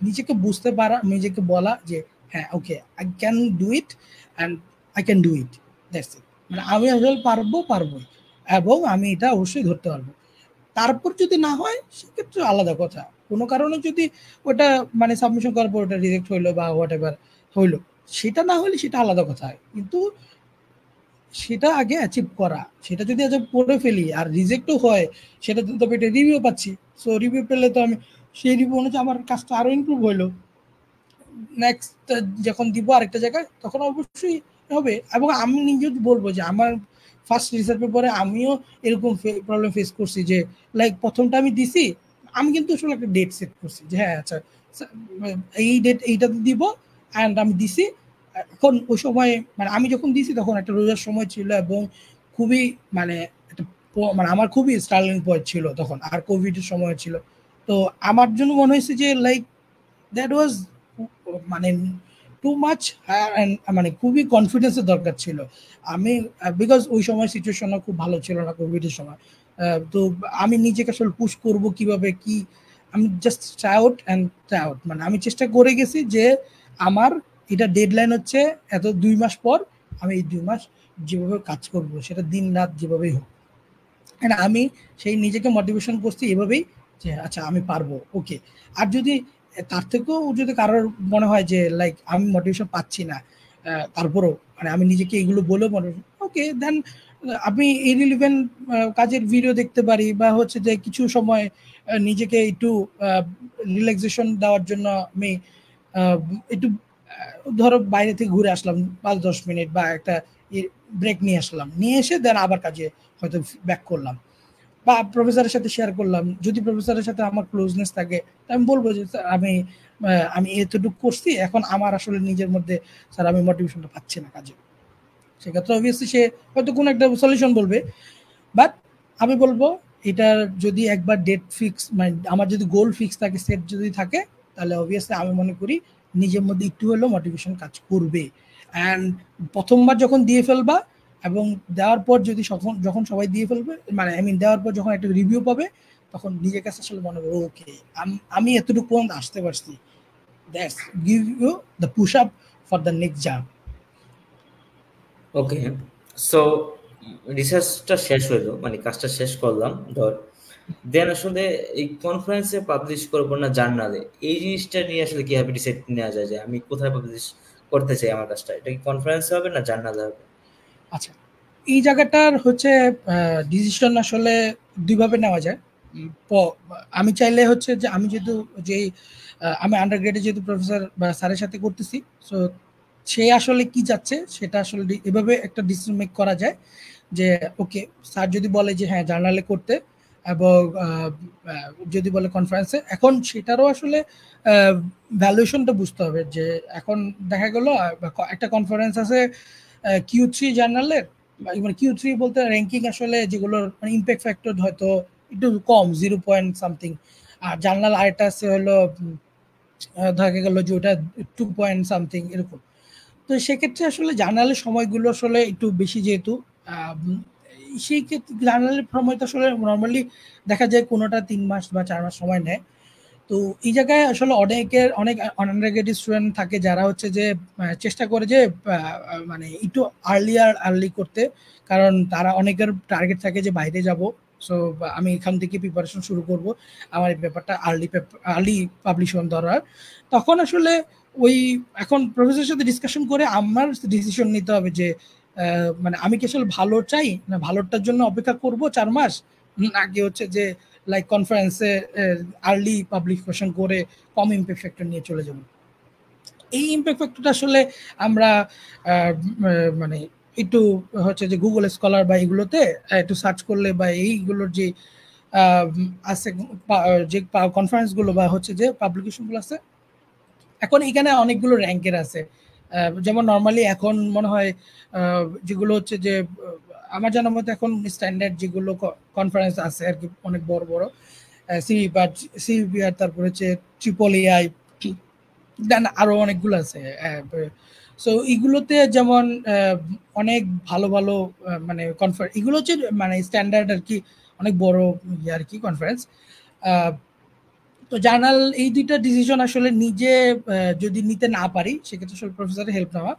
নিজেকে বুঝতে পারা, নিজেকে বলা যে হ্যাঁ okay I can do it and I can do it, that's it. মানে আমি আসলে পারবোই এবং আমি এটা অবশ্যই ধরতে পারবো। তারপর যদি না হয় সেক্ষেত্রে আলাদা কথা। কোনো কারণে যদি ওটা মানে সাবমিশন করার পর ওটা রিজেক্ট হইলো বা হোয়াট এভার হইলো, সেটা না হলে সেটা আলাদা কথা। কিন্তু সেটা আগে অ্যাচিভ করা, সেটা যদি আজ পড়ে ফেলি আর রিজেক্টও হয়, সেটা তবে এটা রিভিউ পাচ্ছি। সো রিভিউ পেলে তো আমি সেই রিভিউ অনুযায়ী আমার কাজটা আরও ইমপ্রুভ হইলো, নেক্সট যখন দিব আরেকটা জায়গায় তখন অবশ্যই হবে। এবং আমি নিজেও বলবো যে আমার ফার্স্ট রিসার্চ পেপারে আমিও এরকম প্রবলেম ফেস করছি, যে লাইক প্রথমটা আমি দিছি, আমি কিন্তু আসলে একটা ডেট সেট করছি যে হ্যাঁ আচ্ছা এই ডেট এইটাতে দিব, অ্যান্ড আমি দিছি। এখন ওই সময় মানে আমি যখন দিছি তখন একটা রোজার সময় ছিল এবং খুবই মানে একটা মানে আমার খুবই স্টার্লিং পয়েন্ট ছিল তখন, আর কোভিডের সময় ছিল। তো আমার জন্য মনে হয়েছে যে লাইক দ্যাট ওয়াজ মানে টু মাচ, মানে খুবই কনফিডেন্সের দরকার ছিল। আমি বিকজ ওই সময় সিচুয়েশনও খুব ভালো ছিল না কোভিডের সময়। তো আমি নিজেকে আসলে পুশ করব কিভাবে কি, আমি just try out and try out, মানে আমি চেষ্টা করে গেছি যে আমার এটা ডেডলাইন হচ্ছে এত 2 মাস পর, আমি এই 2 মাস যেভাবে কাজ করব সেটা দিন রাত যেভাবেই হোক। অ্যান্ড আমি সেই নিজেকে মোটিভেশন করছি এভাবেই যে আচ্ছা আমি পারবো, ওকে। আর যদি তার থেকেও যদি কারোর মনে হয় যে লাইক আমি মোটিভেশন পাচ্ছি না, তারপরও মানে আমি নিজেকে এগুলো বলেও মোটিভেশন, ওকে দেন আমি ইরিলিভেন্ট কাজের ভিডিও দেখতে পারি, বা হচ্ছে যে কিছু সময় নিজেকে একটু রিল্যাক্সেশন দেওয়ার জন্য আমি আহ, একটু ধরো বাইরে থেকে ঘুরে আসলাম 5-10 মিনিট, বা একটা ব্রেক নিয়ে আসলাম, নিয়ে এসে দেন আবার কাজে হয়তো ব্যাক করলাম, বা প্রফেসরের সাথে শেয়ার করলাম। যদি প্রফেসরের সাথে আমার ক্লোজনেস থাকে, তা আমি বলবো যে "স্যার, আমি এতটুকু করছি, এখন আমার আসলে নিজের মধ্যে স্যার আমি মোটিভেশনটা পাচ্ছি না কাজে"। সেক্ষেত্রে অবভিয়াসলি সে হয়তো কোনো একটা সলিউশন বলবে, বাট আমি বলবো এটার যদি একবার ডেট ফিক্স, মানে আমার যদি গোল ফিক্স থাকে, সেট যদি থাকে, তাহলে অবভিয়াসলি আমি মনে করি নিজের মধ্যে একটু হলেও মোটিভেশন কাজ করবে। অ্যান্ড প্রথমবার যখন দিয়ে ফেলবা, এবং দেওয়ার পর যদি যখন সবাই দিয়ে ফেলবে, মানে আই মিন দেওয়ার পর যখন একটা রিভিউ পাবে, তখন নিজের কাছে আসলে মনে হবে ওকে আমি এতটুকু পর্যন্ত আসতে পারছি, that's give you the push up for the next jump. Okay, so রিসার্চটা শেষ হইলো, মানে কাজটা শেষ করলাম ধর, দেন আসলে এই কনফারেন্সে পাবলিশ করবো না জার্নালে, এই জিনিসটা নিয়ে আসলে কিভাবে ডিসাইড নেওয়া যায় যে আমি কোথায় পাবলিশ করতে চাই আমার কাজটা, এটা কি কনফারেন্সে হবে না জার্নালে হবে? আচ্ছা, এই জায়গাটার হচ্ছে ডিসিশন আসলে দুইভাবে নেওয়া যায়। আমি চাইলে হচ্ছে যে আমি যেহেতু যেই আমি আন্ডার গ্রেডে যেহেতু প্রফেসর বা স্যারের সাথে করতেছি, সো সে আসলে কি চাচ্ছে সেটা আসলে এভাবে একটা ডিসিশন মেক করা যায় যে ওকে, স্যার যদি বলে যে হ্যাঁ জার্নালে করতে, এবং যদি বলে কনফারেন্সে, এখন সেটারও আসলে ভ্যালুয়েশনটা বুঝতে হবে যে এখন দেখা গেল একটা কনফারেন্স আছে Q3 জার্নালের, মানে Q3 বলতে র্যাঙ্কিং আসলে যেগুলোর মানে ইম্প্যাক্ট ফ্যাক্টর হয়তো একটু কম, 0 পয়েন্ট সামথিং। আর জার্নাল আরেকটা আছে হলো দেখা গেল যে ওটা 2 পয়েন্ট সামথিং এরকম। তো সেক্ষেত্রে আসলে জার্নালের সময়গুলো আসলে একটু বেশি, যেহেতু সেই ক্ষেত্রে জার্নালের সময় তো আসলে নর্মালি দেখা যায় কোনোটা 3 মাস বা 4 মাস সময় নেয়। তো এই জায়গায় আসলে অনেক আন্ডারগ্রেড স্টুডেন্ট থাকে যারা হচ্ছে যে চেষ্টা করে যে মানে একটু আর্লি করতে, কারণ তারা অনেকের টার্গেট থাকে যে বাইরে যাব, সো আমি এখান থেকে প্রিপারেশন শুরু করব, আমার এই পেপারটা আর্লি পাবলিশন দরকার। তখন আসলে ওই এখন প্রফেসরের সাথে ডিসকাশন করে আমার ডিসিশন নিতে হবে যে মানে আমি কি আসলে ভালো চাই, না ভালোটার জন্য অপেক্ষা করব 4 মাস, নাকি হচ্ছে যে লাইক কনফারেন্সে আর্লি পাবলিকেশন করে কম ইম্প্যাক্ট ফ্যাক্টর নিয়ে চলে যাব। এই ইম্প্যাক্ট ফ্যাক্টরটা আসলে আমরা মানে একটু হচ্ছে যে গুগল স্কলার বা এগুলোতে একটু সার্চ করলে, বা এইগুলোর যে আহ, আছে যে কনফারেন্সগুলো বা হচ্ছে যে পাবলিকেশনগুলো আছে, এখন এখানে অনেকগুলো র্যাঙ্কের আছে। যেমন নর্মালি এখন মনে হয় যেগুলো হচ্ছে যে আমার জানার মতো এখন স্ট্যান্ডার্ড যেগুলো কনফারেন্স আছে আর কি, অনেক বড় বড় সিবিআর, তারপর হচ্ছে ট্রিপল এআই, দেন আরো অনেকগুলো আছে। সো এগুলোতে যেমন অনেক ভালো ভালো মানে কনফারেন্স, এগুলো হচ্ছে মানে স্ট্যান্ডার্ড আর কি, অনেক বড় ইয়ে আর কি কনফারেন্স। তো জার্নাল এই দুইটা ডিসিশন আসলে নিজে যদি নিতে না পারি, সেক্ষেত্রে আসলে প্রফেসরের হেল্প নেওয়া।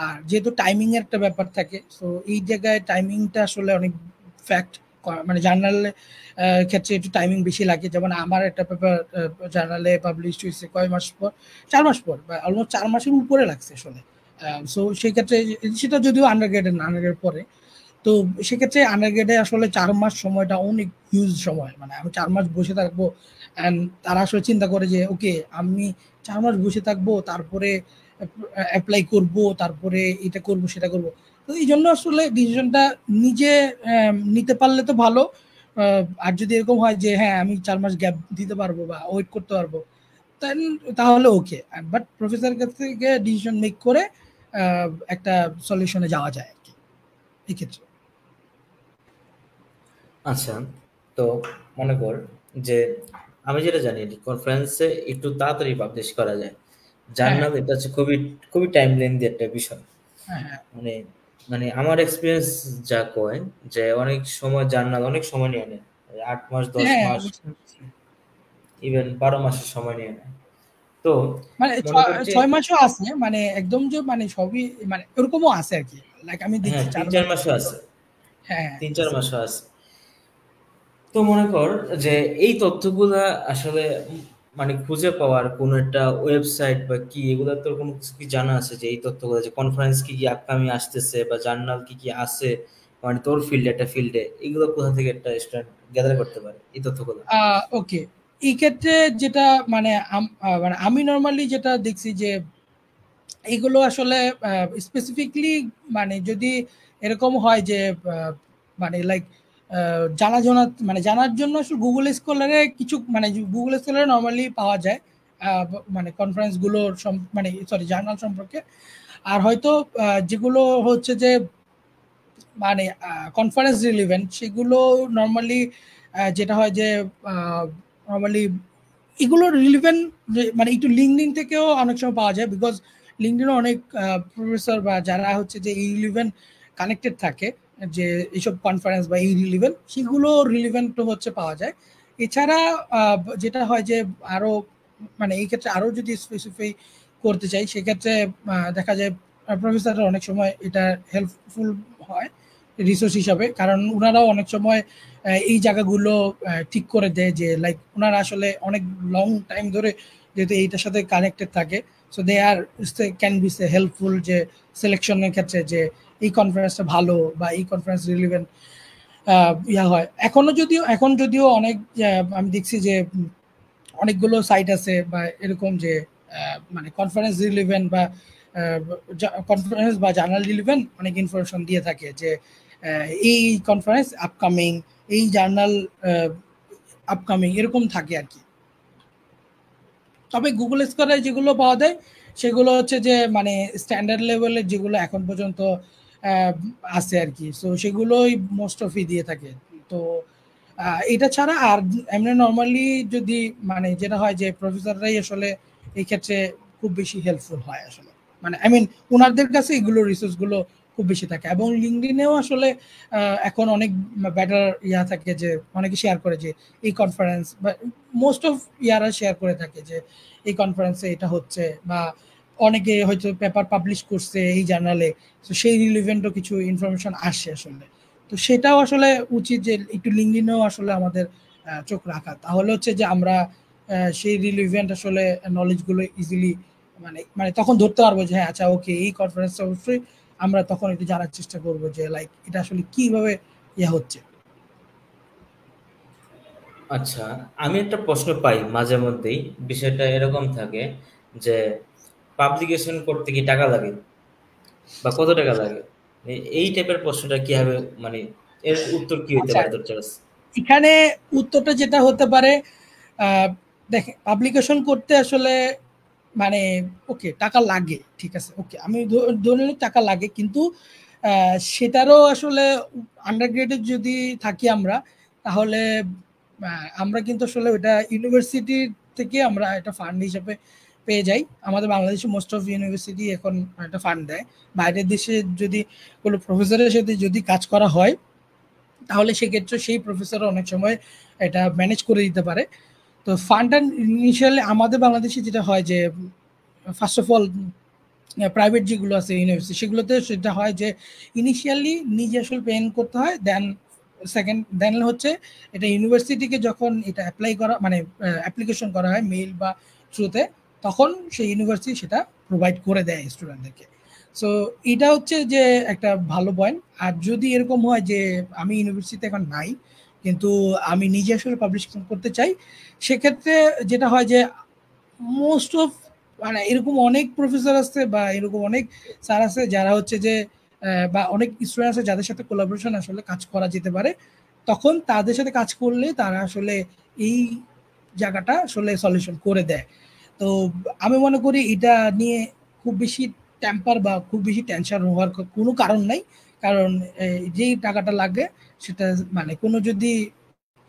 আর যেহেতু টাইমিং এর একটা ব্যাপার থাকে, তো এই জায়গায় টাইমিংটা আসলে অনেক ফ্যাক্ট, মানে জার্নাল ক্ষেত্রে একটু টাইমিং বেশি লাগে। যেমন আমার একটা পেপার জার্নালে পাবলিশ হয়েছে কয় মাস পর, 4 মাস পর, বা অলমোস্ট 4 মাসের উপরে লাগছে আসলে। সো সেই ক্ষেত্রে সেটা যদিও আন্ডার গ্রেডের না, আন্ডার গ্রেড পরে। তো সেক্ষেত্রে আন্ডারগ্রেডে আসলে 4 মাস সময়টা অনেক হিউজ সময়, মানে আমি 4 মাস বসে থাকবো। অ্যান্ড তারা আসলে চিন্তা করে যে ওকে আমি 4 মাস বসে থাকবো, তারপরে অ্যাপ্লাই করব, তারপরে এটা করব সেটা করব। তো এই জন্য আসলে ডিসিশনটা নিজে নিতে পারলে তো ভালো। আর যদি এরকম হয় যে হ্যাঁ আমি 4 মাস গ্যাপ দিতে পারবো বা ওয়েট করতে পারবো, তাহলে ওকে। বাট প্রফেসরের কাছ থেকে ডিসিশন মেক করে একটা সলিউশনে যাওয়া যায় আর কি এক্ষেত্রে। আচ্ছা, তো মনে কর যে আমি যেটা জানি কনফারেন্সে একটু তাড়াতাড়ি পাবলিশ করা যায়। হ্যাঁ, হ্যাঁ, জার্নাল এটা হচ্ছে খুবই খুবই টাইম লেন্দি একটা বিষয়। হ্যাঁ, হ্যাঁ। মানে মানে আমার এক্সপিরিয়েন্স যা কয় যে অনেক সময় জার্নাল অনেক সময় নিয়ে নেয়, 8 মাস 10 হ্যাঁ, মাস বুঝতে পারছি। ইভেন 12 মাসের সময় নিয়ে নেয়। তো মানে মনে কর যে 6 মাসও আছে, মানে একদম যে মানে সবই মানে ওরকমও আছে আরকি। লাইক আমি হ্যাঁ দেখছি 4 তিন চার মাস মাসও পর্যন্ত। আছে, হ্যাঁ, 3-4 মাসও আছে। তো মনে কর যে এই তথ্যগুলা আসলে মানে খুঁজে পাওয়ার কোন একটা ওয়েবসাইট বা কি এগুলা তোর কোনো কিছু কি জানা আছে যে এই তথ্যগুলো যে কনফারেন্স কি কি আপকামিং আসতেছে বা জার্নাল কি কি আছে, মানে তোর ফিল্ডে একটা ফিল্ডে এগুলো কোথা থেকে একটা স্টুডেন্ট গ্যাদার করতে পারে এই তথ্যগুলো? ওকে। এই ক্ষেত্রে যেটা মানে মানে আমি নরমালি যেটা দেখছি যে এগুলো আসলে স্পেসিফিকলি মানে যদি এরকম হয় যে মানে লাইক মানে জানার জন্য আসলে গুগল স্কলারে কিছু মানে গুগল স্কলারে নর্মালি পাওয়া যায় মানে কনফারেন্স গুলোর মানে সরি জার্নাল সম্পর্কে। আর হয়তো যেগুলো হচ্ছে যে মানে কনফারেন্স রিলিভেন্ট সেগুলো নর্মালি যেটা হয় যে নর্মালি এগুলো রিলিভেন্ট মানে একটু লিঙ্কডিন থেকেও অনেক সময় পাওয়া যায়, বিকজ লিঙ্কডিনে অনেক প্রফেসর বা যারা হচ্ছে যে এই রিলিভেন্ট কানেক্টেড থাকে, যে এইসব কনফারেন্স বা এই রিলিভেন্ট সেগুলো রিলিভেন্ট হচ্ছে পাওয়া যায়। এছাড়া যেটা হয় যে আরো মানে এই ক্ষেত্রে আরো যদি স্পেসিফাই করতে চাই সেক্ষেত্রে দেখা যায় প্রফেসররা অনেক সময় এটা হেল্পফুল হয় রিসোর্স হিসাবে, কারণ ওনারাও অনেক সময় এই জায়গাগুলো ঠিক করে দেয় যে লাইক ওনারা আসলে অনেক লং টাইম ধরে যেহেতু এইটার সাথে কানেক্টেড থাকে, so they are can be say helpful যে সিলেকশনের ক্ষেত্রে যে এই কনফারেন্সটা ভালো বা এই কনফারেন্স রিলিভেন্ট ইয়া হয়। এখন যদিও অনেক আমি দেখছি যে অনেকগুলো সাইট আছে বা এরকম যে মানে কনফারেন্স রিলিভেন্ট বা কনফারেন্স বা জার্নাল রিলিভেন্ট অনেক ইনফরমেশন দিয়ে থাকে যে এই কনফারেন্স আপকামিং, এই জার্নাল আপকামিং এরকম থাকে আর কি। তবে গুগল স্কলারে যেগুলো পাওয়া যায় সেগুলো হচ্ছে যে মানে স্ট্যান্ডার্ড লেভেলের যেগুলো এখন পর্যন্ত আহ, আছে আর কি, সো সেগুলোই মোস্ট অফই দিয়ে থাকে। তো এটা ছাড়া আর এমনি নর্মালি যদি মানে যেটা হয় যে প্রফেসররাই আসলে এই ক্ষেত্রে খুব বেশি হেল্পফুল হয় আসলে, মানে আই মিন ওনাদের কাছে এগুলো রিসোর্স গুলো খুব বেশি থাকে, এবং লিঙ্কডিনেও আসলে এখন অনেক বেটার ইয়া থাকে যে অনেকে শেয়ার করে যে এই কনফারেন্স বা মোস্ট অফ ইয়ারা শেয়ার করে থাকে যে এই কনফারেন্সে এটা হচ্ছে, বা অনেকে হয়তো পেপার পাবলিশ করছে এই জার্নালে, তো সেই রিলিভেন্টও কিছু ইনফরমেশন আসে আসলে। তো সেটাও আসলে উচিত যে একটু লিঙ্কডিনেও আসলে আমাদের চোখ রাখা, তাহলে হচ্ছে যে আমরা সেই রিলিভেন্ট আসলে নলেজগুলো ইজিলি মানে মানে তখন ধরতে পারবো যে হ্যাঁ আচ্ছা ওকে এই কনফারেন্সটা অবশ্যই আমরা তখন একটু জানার চেষ্টা করবো যে লাইক এটা আসলে কিভাবে ইয়ে হচ্ছে। আচ্ছা, আমি একটা প্রশ্ন পাই মাঝে মধ্যেই, বিষয়টা এরকম থাকে যে পাবলিকেশন করতে কি টাকা লাগে বা কত টাকা লাগে? এই টাইপের প্রশ্নটা কি হবে, মানে এর উত্তর কি হইতে আচ্ছা, পারে তোর চয়েস? এখানে উত্তরটা যেটা হতে পারে আহ, দেখে পাবলিকেশন করতে আসলে মানে ওকে টাকা লাগে, ঠিক আছে, ওকে আমি ধরে নিই টাকা লাগে, কিন্তু সেটারও আসলে আন্ডার গ্রেডের যদি থাকি আমরা, তাহলে আমরা কিন্তু আসলে ওটা ইউনিভার্সিটি থেকে আমরা এটা ফান্ড হিসেবে পেয়ে যাই। আমাদের বাংলাদেশে মোস্ট অফ ইউনিভার্সিটি এখন একটা ফান্ড দেয়। বাইরের দেশে যদি কোনো প্রফেসরের সাথে যদি কাজ করা হয় তাহলে সেক্ষেত্রে সেই প্রফেসর অনেক সময় এটা ম্যানেজ করে দিতে পারে। তো ফান্ডটা ইনিশিয়ালি আমাদের বাংলাদেশে যেটা হয় যে ফার্স্ট অফ অল প্রাইভেট যেগুলো আছে ইউনিভার্সিটি সেগুলোতে সেটা হয় যে ইনিশিয়ালি নিজে আসলে পেমেন্ট করতে হয়, দেন সেকেন্ড দেন হচ্ছে এটা ইউনিভার্সিটিকে যখন এটা অ্যাপ্লাই করা মানে অ্যাপ্লিকেশন করা হয় মেইল বা থ্রুতে, তখন সেই ইউনিভার্সিটি সেটা প্রোভাইড করে দেয় স্টুডেন্টদেরকে। সো এটা হচ্ছে যে একটা ভালো পয়েন্ট। আর যদি এরকম হয় যে আমি ইউনিভার্সিটিতে এখন নাই কিন্তু আমি নিজে আসলে পাবলিশ করতে চাই, সেক্ষেত্রে যেটা হয় যে মোস্ট অফ মানে এরকম অনেক প্রফেসর আছে বা এরকম অনেক স্যার আছে যারা হচ্ছে যে বা অনেক স্টুডেন্ট আছে যাদের সাথে কোলাবোরেশন আসলে কাজ করা যেতে পারে, তখন তাদের সাথে কাজ করলে তারা আসলে এই জায়গাটা আসলে সলিউশন করে দেয়। তো আমি মনে করি এটা নিয়ে খুব বেশি টেম্পার বা খুব বেশি টেনশন হওয়ার কোনো কারণ নাই। কারণ যেই টাকাটা লাগে সেটা মানে কোনো যদি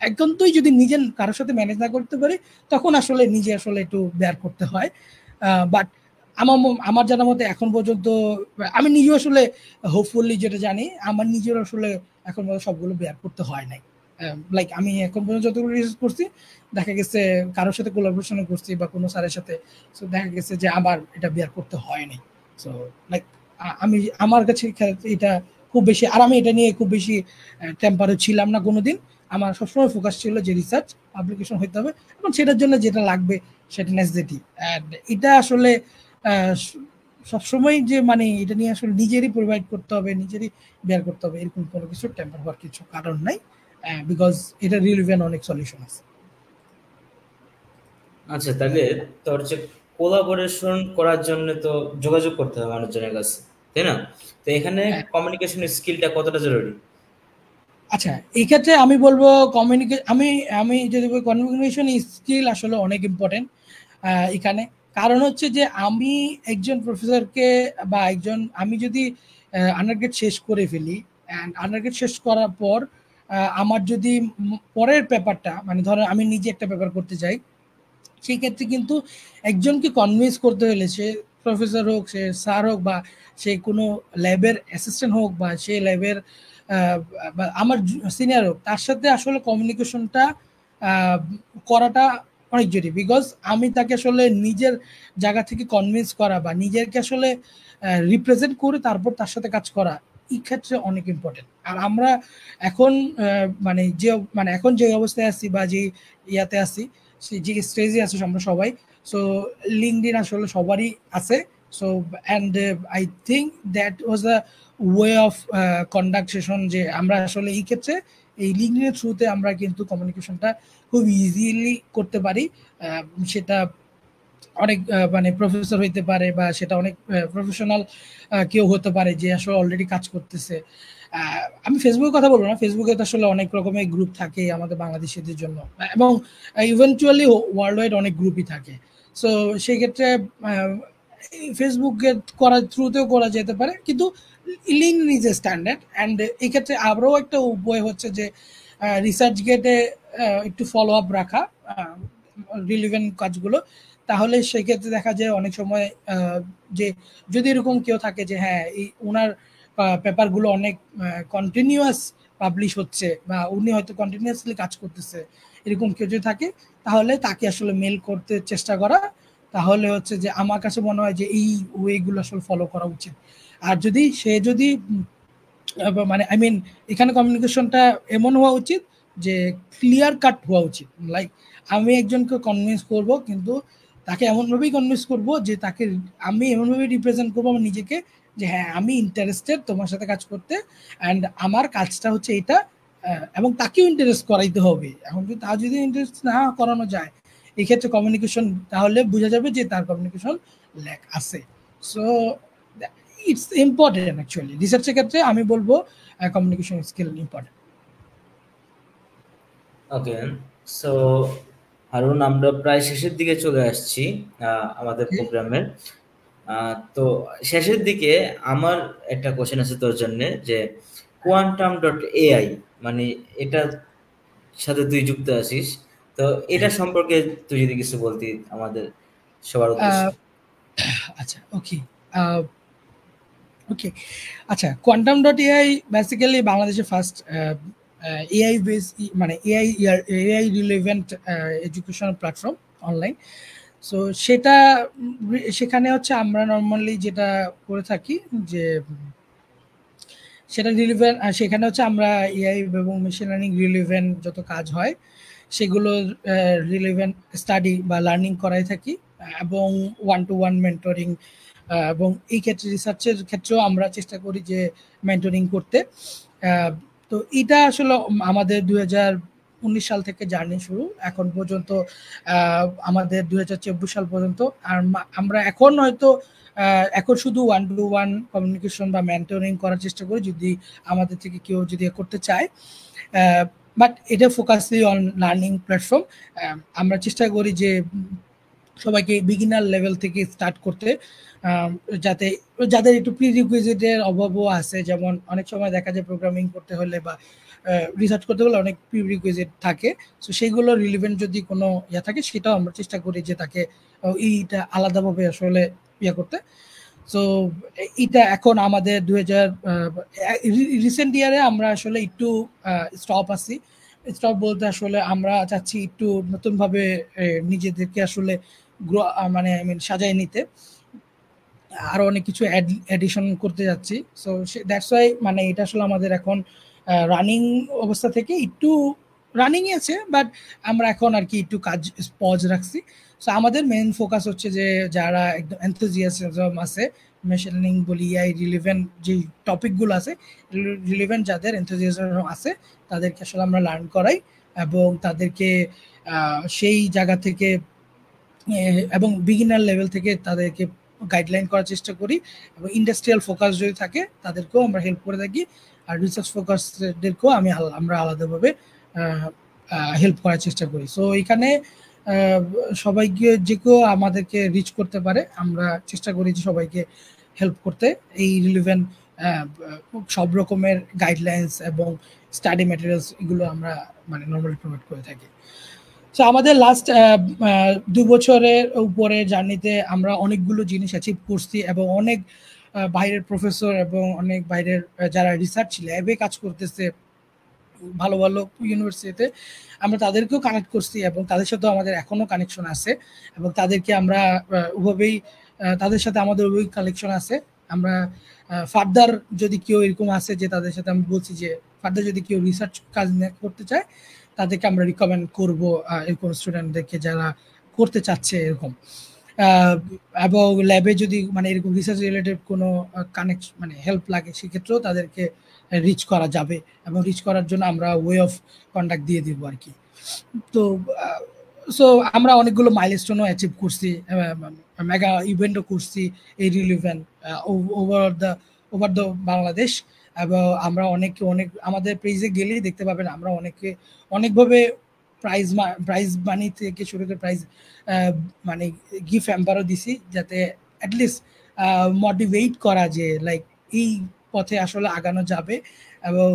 একান্তই যদি নিজে কারোর সাথে ম্যানেজ না করতে পারি তখন আসলে নিজে আসলে একটু বেয়ার করতে হয়। বাট আমার জানা মতে এখন পর্যন্ত আমি নিজেও আসলে হোপফুলি যেটা জানি আমার নিজের আসলে এখন পর্যন্ত সবগুলো বেয়ার করতে হয় নাই। লাইক আমি এখন পর্যন্ত যতগুলো রিসার্চ করছি দেখা গেছে কারোর সাথে কোলাবোরেশন করছি বা কোনো স্যারের সাথে, সো দেখা গেছে যে আমার এটা বেয়ার করতে হয়নি। সো লাইক আমি আমার কাছে এটা খুব বেশি, আর আমি এটা নিয়ে খুব বেশি টেম্পারও ছিলাম না কোনোদিন। আমার সবসময় ফোকাস ছিল যে রিসার্চ পাবলিকেশন হইতে হবে এবং সেটার জন্য যেটা লাগবে সেটা নেসেসিটি। অ্যান্ড এটা আসলে সবসময় যে মানে এটা নিয়ে আসলে নিজেরই প্রোভাইড করতে হবে, নিজেরই বের করতে হবে এরকম কোনো কিছু টেম্পার হওয়ার কিছু কারণ নাই, বিকজ এটা রিলিভেন্ট অনেক সলিউশন আছে। আচ্ছা, তাহলে তোর যে কোলাবোরেশন করার জন্য তো যোগাযোগ করতে হবে মানুষজনের কাছে, তাই না? তো এখানে হ্যাঁ, কমিউনিকেশন স্কিলটা কতটা জরুরি? আচ্ছা, এই ক্ষেত্রে আমি বলবো আমি আমি যদি বলি কমিউনিকেশন স্কিল আসলে অনেক ইম্পর্টেন্ট এখানে। কারণ হচ্ছে যে আমি একজন প্রফেসরকে বা একজন আমি যদি আন্ডারগ্রেড শেষ করে ফেলি অ্যান্ড আন্ডারগ্রেড শেষ করার পর আমার যদি পরের পেপারটা মানে ধরো আমি নিজে একটা পেপার করতে চাই, সেই ক্ষেত্রে কিন্তু একজনকে কনভিন্স করতে হলে সে প্রফেসর হোক, সে স্যার হোক, বা সে কোনো ল্যাবের অ্যাসিস্ট্যান্ট হোক, বা সে ল্যাবের বা আমার সিনিয়র হোক, তার সাথে আসলে কমিউনিকেশনটা করাটা অনেক জরুরি। বিকজ আমি তাকে আসলে নিজের জায়গা থেকে কনভিন্স করা বা নিজেকে আসলে রিপ্রেজেন্ট করে তারপর তার সাথে কাজ করা এই ক্ষেত্রে অনেক ইম্পর্টেন্ট। আর আমরা এখন মানে এখন যে অবস্থায় আছি বা যে ইয়াতে আছি, যে স্টেজে আছে আমরা সবাই, সো লিঙ্কডইন আসলে সবারই আছে। So and I think that was the way of conduct session, যে আমরা আসলে এই ক্ষেত্রে এই লিঙ্কডইনের থ্রুতে আমরা কিন্তু কমিউনিকেশনটা খুব ইজিলি করতে পারি। সেটা অনেক মানে প্রফেসর হইতে পারে বা সেটা অনেক প্রফেশনাল কেউ হতে পারে যে আসলে অলরেডি কাজ করতেছে। আমি ফেসবুকের কথা বলবো না, ফেসবুকে তো আসলে অনেক রকমের গ্রুপ থাকে আমাদের বাংলাদেশিদের জন্য, এবং ইভেনচুয়ালি ওয়ার্ল্ড ওয়াইড অনেক গ্রুপই থাকে। সো সেই ক্ষেত্রে ফেসবুকে করার থ্রুতেও করা যেতে পারে, কিন্তু linked is a standard. And এই ক্ষেত্রে আরও একটা উপায় হচ্ছে যে রিসার্চ গেটে একটু ফলো আপ রাখা রিলিভেন্ট কাজগুলো। তাহলে সেক্ষেত্রে দেখা যায় অনেক সময় যে যদি এরকম কেউ থাকে যে হ্যাঁ এই ওনার পেপারগুলো অনেক কন্টিনিউয়াস পাবলিশ হচ্ছে বা উনি হয়তো কন্টিনিউয়াসলি কাজ করতেছে, এরকম কেউ যদি থাকে তাহলে তাকে আসলে মেল করতে চেষ্টা করা। তাহলে হচ্ছে যে আমার কাছে মনে হয় যে এই ওয়েগুলো আসলে ফলো করা উচিত। আর যদি সে যদি মানে আই মিন এখানে কমিউনিকেশনটা এমন হওয়া উচিত যে ক্লিয়ার কাট হওয়া উচিত। লাইক আমি একজনকে কনভিন্স করব, কিন্তু তাকে এমনভাবেই কনভিন্স করব যে তাকে আমি এমনভাবে রিপ্রেজেন্ট করবো আমার নিজেকে যে হ্যাঁ আমি ইন্টারেস্টেড তোমার সাথে কাজ করতে, অ্যান্ড আমার কাজটা হচ্ছে এটা। এবং তাকেও ইন্টারেস্ট করাইতে হবে। এখন যদি তার যদি ইন্টারেস্ট না করানো যায় এক্ষেত্রে কমিউনিকেশন, তাহলে বোঝা যাবে যে তার কমিউনিকেশন ল্যাক আছে। সো ইটস ইম্পর্টেন্ট অ্যাকচুয়ালি রিসার্চের ক্ষেত্রে আমি বলবো কমিউনিকেশন স্কিল ইম্পর্টেন্ট। ওকে, সো হারুন, আমরা প্রায় শেষের দিকে চলে আসছি আমাদের প্রোগ্রামের। তো শেষের দিকে আমার একটা কোশ্চেন আছে তোর জন্য, যে কোয়ান্টাম ডট এআই মানে এটার সাথে তুই যুক্ত আছিস, তো এটা সম্পর্কে তুই যদি কিছু বলতি আমাদের সবার উদ্দেশ্যে। আচ্ছা, ওকে, ওকে, আচ্ছা, কোয়ান্টাম ডট এআই বেসিক্যালি বাংলাদেশের ফার্স্ট এআই বেস মানে AI relevant educational platform online. So সেটা সেখানে হচ্ছে আমরা নর্মালি যেটা করে থাকি যে সেটা রিলিভেন্ট, সেখানে হচ্ছে আমরা এআই এবং মেশিন লার্নিং রিলিভেন্ট যত কাজ হয় সেগুলো রিলিভেন্ট স্টাডি বা লার্নিং করাই থাকি, এবং ওয়ান টু ওয়ান মেন্টরিং, এবং এই ক্ষেত্রে রিসার্চের ক্ষেত্রেও আমরা চেষ্টা করি যে মেন্টরিং করতে। তো এটা আসলে আমাদের 2019 সাল থেকে জার্নি শুরু, এখন পর্যন্ত আমাদের 2024 সাল পর্যন্ত। আর আমরা এখন হয়তো এখন শুধু ওয়ান টু ওয়ান কমিউনিকেশন বা মেন্টরিং করার চেষ্টা করি যদি আমাদের থেকে কেউ যদি করতে চায়, বাট এটা ফোকাসলি অন লার্নিং প্ল্যাটফর্ম। আমরা চেষ্টা করি যে সবাইকে বিগিনার লেভেল থেকে স্টার্ট করতে, যাতে যাদের একটু প্রিরিকুইজিটের অভাবও আছে, যেমন অনেক সময় দেখা যায় প্রোগ্রামিং করতে হলে বা রিসার্চ করতে হলে অনেক প্রিরিকুইজিট থাকে। সো সেইগুলো রিলিভেন্ট যদি কোনো ইয়া থাকে, সেটাও আমরা চেষ্টা করি যে তাকে এইটা আলাদাভাবে আসলে ইয়া করতে। সো এটা এখন আমাদের 2000 রিসেন্ট ইয়ারে আমরা আসলে একটু স্টপ আছি। স্টপ বলতে আসলে আমরা চাচ্ছি একটু নতুনভাবে নিজেদেরকে আসলে মানে আই মিন সাজায় নিতে, আরো অনেক কিছু এডিশন করতে যাচ্ছি। সো দ্যাটস ওয়াই মানে এটা আসলে আমাদের এখন রানিং অবস্থা থেকে একটু রানিংই আছে, বাট আমরা এখন আর কি একটু কাজ পজ রাখছি। সো আমাদের মেইন ফোকাস হচ্ছে যে যারা একদম এনথুজিয়াজম আছে, মেশিন লার্নিং বলি, এআই রিলেভেন্ট যে টপিকগুলো আছে, রিলেভেন্ট যাদের এনথুজিয়াজম আছে তাদেরকে আসলে আমরা লার্ন করাই, এবং তাদেরকে সেই জায়গা থেকে এবং বিগিনার লেভেল থেকে তাদেরকে গাইডলাইন করার চেষ্টা করি। এবং ইন্ডাস্ট্রিয়াল ফোকাস যদি থাকে তাদেরকেও আমরা হেল্প করে থাকি, আর রিসার্চ ফোকাসদেরকেও আমরা আলাদাভাবে হেল্প করার চেষ্টা করি। সো এখানে সবাইকে যে কেউ আমাদেরকে রিচ করতে পারে, আমরা চেষ্টা করি যে সবাইকে হেল্প করতে। এই রিলিভেন্ট সব রকমের গাইডলাইন্স এবং স্টাডি ম্যাটেরিয়ালস এগুলো আমরা মানে নর্মালি প্রোভাইড করে থাকি। সো আমাদের লাস্ট 2 বছরের উপরে জার্নিতে আমরা অনেকগুলো জিনিস অ্যাচিভ করছি, এবং অনেক বাইরের প্রফেসর এবং অনেক বাইরের যারা রিসার্চ ল্যাবে কাজ করতেছে ভালো ভালো ইউনিভার্সিটিতে, আমরা তাদেরকেও কানেক্ট করছি, এবং তাদের সাথেও আমাদের এখনো কানেকশন আছে, এবং তাদেরকে আমরা ওভাবেই তাদের সাথে আমাদের ওই কালেকশন আছে। আমরা ফার্দার যদি কেউ এরকম আছে যে তাদের সাথে আমি বলছি যে ফার্দার যদি কেউ রিসার্চ কাজ করতে চায়, তাদেরকে আমরা রিকমেন্ড করব এরকম স্টুডেন্টদেরকে যারা করতে চাচ্ছে এরকম। এবং ল্যাবে যদি মানে এরকম রিসার্চ রিলেটেড কোনো কানেক্ট মানে হেল্প লাগে, সেক্ষেত্রেও তাদেরকে রিচ করা যাবে, এবং রিচ করার জন্য আমরা ওয়ে অফ কন্ট্যাক্ট দিয়ে দিব আর কি। তো সো আমরা অনেকগুলো মাইলস্টোনও অ্যাচিভ করছি, মেগা ইভেন্টও করছি এই রিলিভেন্ট ওভার দ্য বাংলাদেশ। এবং আমরা অনেক আমাদের পেজে গেলেই দেখতে পাবেন আমরা অনেকভাবে প্রাইজ মানি থেকে শুরু করে প্রাইজ মানে গিফট হ্যাম্পারও দিছি, যাতে অ্যাটলিস্ট মোটিভেট করা যে লাইক এই পথে আসলে আগানো যাবে, এবং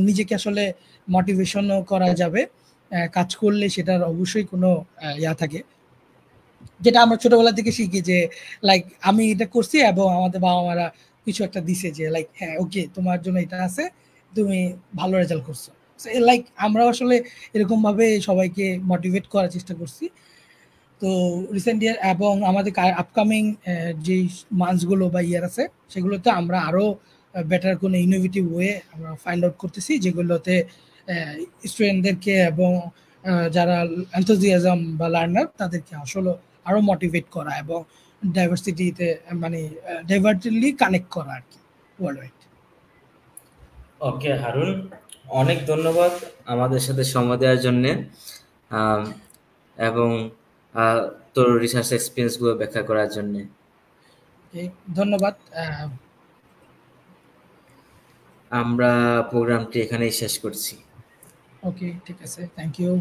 নিজেকে আসলে মোটিভেশনও করা যাবে। কাজ করলে সেটার অবশ্যই কোনো ইয়া থাকে, যেটা আমরা ছোটবেলা থেকে শিখি যে লাইক আমি এটা করছি এবং আমাদের বাবা মারা কিছু একটা দিছে যে লাইক হ্যাঁ ওকে তোমার জন্য এটা আছে, তুমি ভালো রেজাল্ট করছো। লাইক আমরা আসলে এরকম ভাবে সবাইকে মোটিভেট করার চেষ্টা করছি। তো রিসেন্ট ইয়ার এবং আমাদের আপকামিং যে মান্থসগুলো বা ইয়ার আছে, সেগুলোতে আমরা আরও বেটার কোনো ইনোভেটিভ ওয়ে আমরা ফাইন্ড আউট করতেছি, যেগুলোতে স্টুডেন্টদেরকে এবং যারা এনথুজিয়াজম বা লার্নার তাদেরকে আসলে আরও মোটিভেট করা এবং ডাইভার্সিটিতে মানে ডাইভার্সলি কানেক্ট করা আর কি ওয়ার্ল্ড ওয়াইড। ওকে হারুন, অনেক ধন্যবাদ আমাদের সাথে সময় দেওয়ার জন্যে, এবং তোর রিসার্চ এক্সপিরিয়েন্সগুলো ব্যাখ্যা করার জন্যে। ধন্যবাদ। আমরা প্রোগ্রামটি এখানেই শেষ করছি। ওকে, ঠিক আছে, থ্যাংক ইউ।